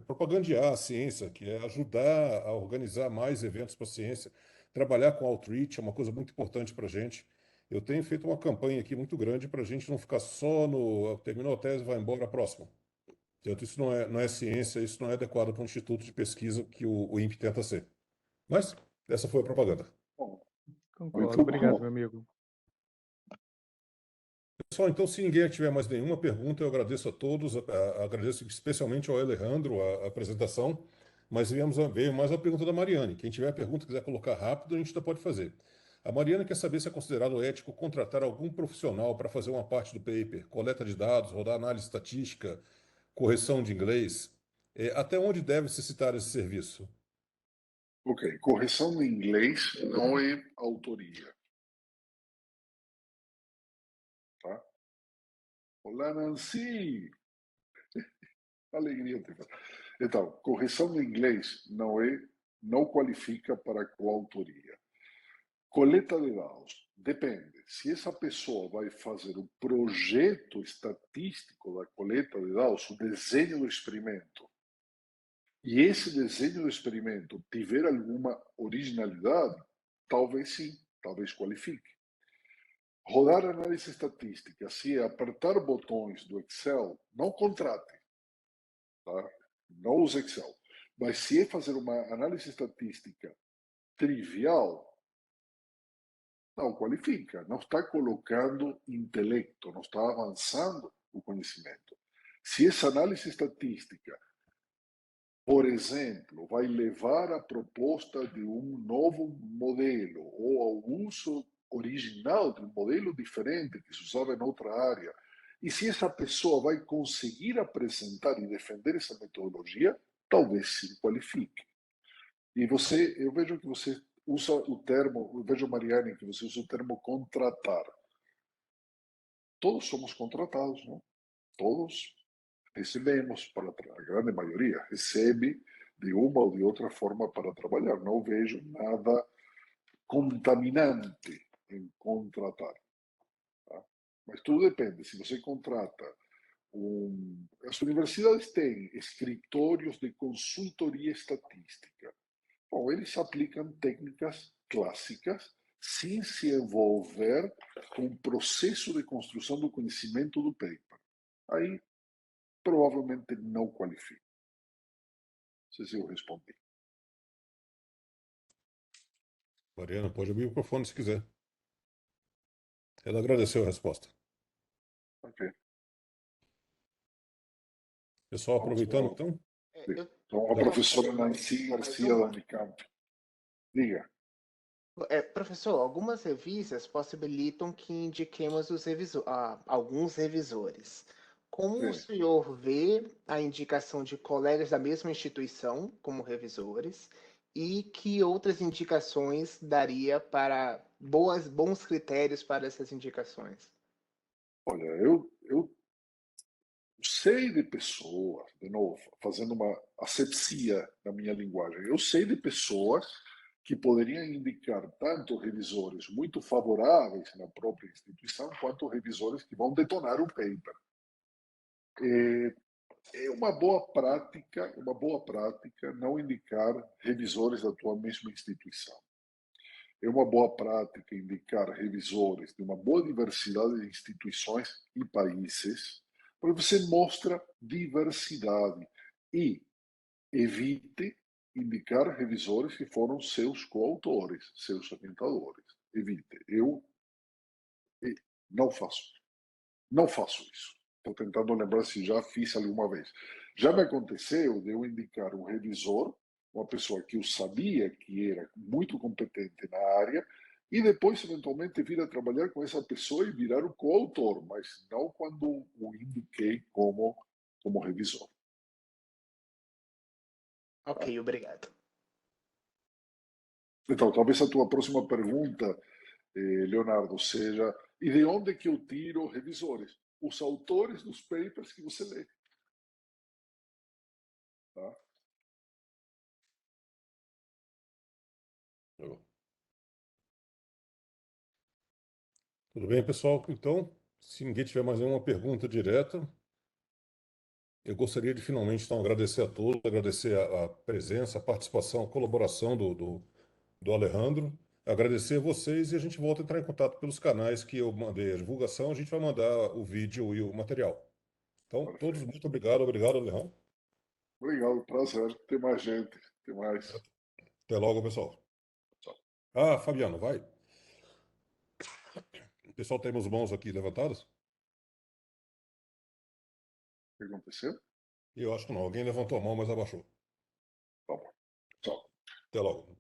propagandear a ciência, que é ajudar a organizar mais eventos para a ciência, trabalhar com outreach é uma coisa muito importante para a gente. Eu tenho feito uma campanha aqui muito grande para a gente não ficar só no terminou a tese, vai embora, próximo. Portanto, isso não é ciência, isso não é adequado para um instituto de pesquisa que o INPE tenta ser. Mas essa foi a propaganda. Bom, Concordo. muito Obrigado, bom. meu amigo. Pessoal, então, se ninguém tiver mais nenhuma pergunta, eu agradeço a todos, agradeço especialmente ao Alejandro a apresentação, mas veio mais uma pergunta da Mariane. Quem tiver pergunta, quiser colocar rápido, a gente ainda pode fazer. A Mariana quer saber se é considerado ético contratar algum profissional para fazer uma parte do paper, coleta de dados, rodar análise estatística, correção de inglês. Até onde deve se citar esse serviço? Ok, correção de inglês não é autoria, tá? Olá, Nancy! Alegria ter. Então, correção de inglês não qualifica para coautoria. Coleta de dados, depende. Se essa pessoa vai fazer o projeto estatístico da coleta de dados, o desenho do experimento, e esse desenho do experimento tiver alguma originalidade, talvez sim, talvez qualifique. Rodar análise estatística, se é apertar botões do Excel, não contrate. Tá? não usa Excel. Mas se é fazer uma análise estatística trivial, não qualifica, não está colocando intelecto, não está avançando o conhecimento. Se essa análise estatística, por exemplo, vai levar à proposta de um novo modelo ou ao uso original de um modelo diferente que se usava em outra área, e se essa pessoa vai conseguir apresentar e defender essa metodologia, talvez se qualifique. E eu vejo que você usa o termo, eu vejo, Mariane, que você usa o termo contratar. Todos somos contratados, não? Todos recebemos, a grande maioria recebe de uma ou de outra forma para trabalhar. Não vejo nada contaminante em contratar. Tá? Mas tudo depende. Se você contrata as universidades têm escritórios de consultoria estatística. Bom, eles aplicam técnicas clássicas sem se envolver com o processo de construção do conhecimento do paper. Aí, provavelmente não qualifica. Não sei se eu respondi. Mariana, pode abrir o microfone se quiser. Ela agradeceu a resposta. Ok. Pessoal, aproveitando então. Então, a professora Nancy Garcia da Unicamp. Diga. Professor, algumas revistas possibilitam que indiquemos alguns revisores. Como o senhor vê a indicação de colegas da mesma instituição como revisores e que outras indicações daria para bons critérios para essas indicações? Olha, eu sei de pessoas, de novo, fazendo uma asepsia na minha linguagem, eu sei de pessoas que poderiam indicar tanto revisores muito favoráveis na própria instituição, quanto revisores que vão detonar o paper. É uma boa prática não indicar revisores da tua mesma instituição. É uma boa prática indicar revisores de uma boa diversidade de instituições e países, porque você mostra diversidade e evite indicar revisores que foram seus coautores, seus orientadores. Evite. Eu não faço. Não faço isso. Estou tentando lembrar se já fiz alguma vez. Já me aconteceu de eu indicar um revisor, uma pessoa que eu sabia que era muito competente na área, e depois, eventualmente, vir a trabalhar com essa pessoa e virar o coautor, mas não quando o indiquei como revisor. Ok, obrigado. Então, talvez a tua próxima pergunta, Leonardo, seja: e de onde que eu tiro revisores? Os autores dos papers que você lê. Tá? Tudo bem, pessoal? Então, se ninguém tiver mais nenhuma pergunta direta, eu gostaria de finalmente então agradecer a todos, agradecer a presença, a participação, a colaboração do Alejandro, agradecer a vocês e a gente volta a entrar em contato pelos canais que eu mandei a divulgação, a gente vai mandar o vídeo e o material. Então, Perfeito. todos muito obrigado, obrigado, Alejandro. Obrigado, prazer. Tem mais gente. Tem mais. Até logo, pessoal. Tchau. Ah, Fabiano, vai. O pessoal tem as mãos aqui levantadas? O que aconteceu? Eu acho que não. Alguém levantou a mão, mas abaixou. Tá bom. Tchau. Até logo.